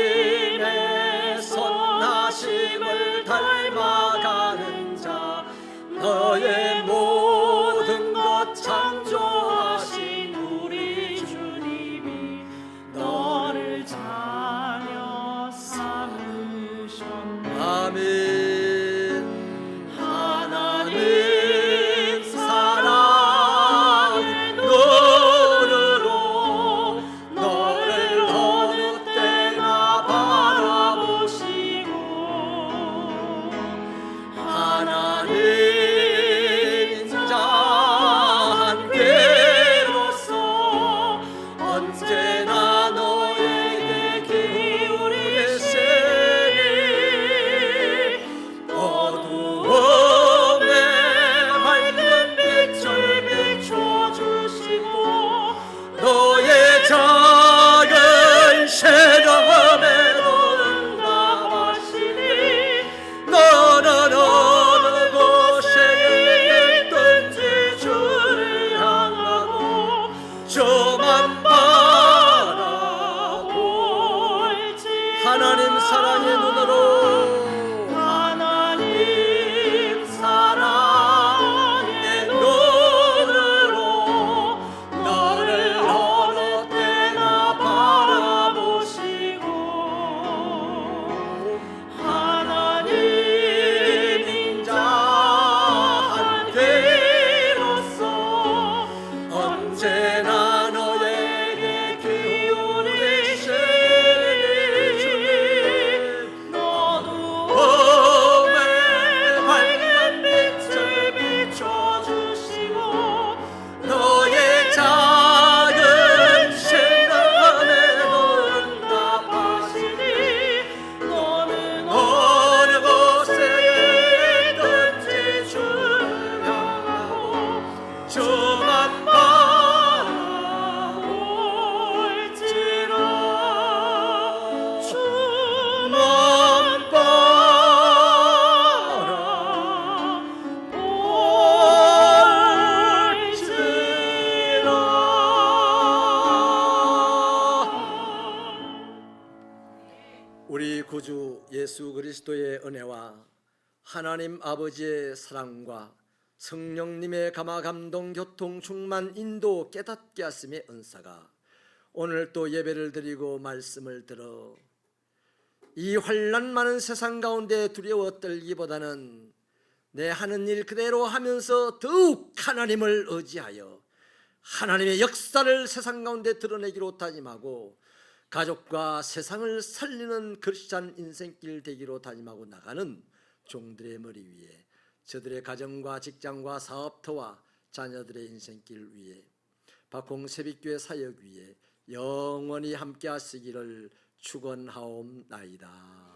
하나님의 선하심을 닮아가는 자 너의 모든 것 창조하신 우리 주님이 너를 자녀 삼으셨네. 아멘. 하나님 사랑의 눈으로 너를 어느 때나 바라보시고 하나님 인자 함께로서 언제나 너에게 기울이시니 어두움에 밝은 빛을 비춰주시고 너의 작은 시험에도 응답하시니 너는 어느 곳에 있든지 주를 향하고 저만 바라볼지 하나님 사랑의 눈으로 하나님 사랑의 눈으로 너를 어느 때나 바라보시고 하나님 인자 함께로서 언제나 너에게 기울이시니 너도 봄에 밝은 빛을 비춰주시고 너의 작은 시험에도 응답하시니 너는 어느 곳에 어디든지 주를 향하고 저만 바라볼지라 주만 우리 구주 예수 그리스도의 은혜와 하나님 아버지의 사랑과 성령님의 감화 감동 교통 충만 인도 깨닫게 하심의 은사가 오늘 또 예배를 드리고 말씀을 들어 이 환난 많은 세상 가운데 두려워 떨기보다는 내 하는 일 그대로 하면서 더욱 하나님을 의지하여 하나님의 역사를 세상 가운데 드러내기로 다짐하고 가족과 세상을 살리는 그리스도인 인생길 되기로 다짐하고 나가는 종들의 머리 위에 저들의 가정과 직장과 사업터와 자녀들의 인생길 위에 박홍 새벽교회 사역 위에 영원히 함께 하시기를 축원하옵나이다.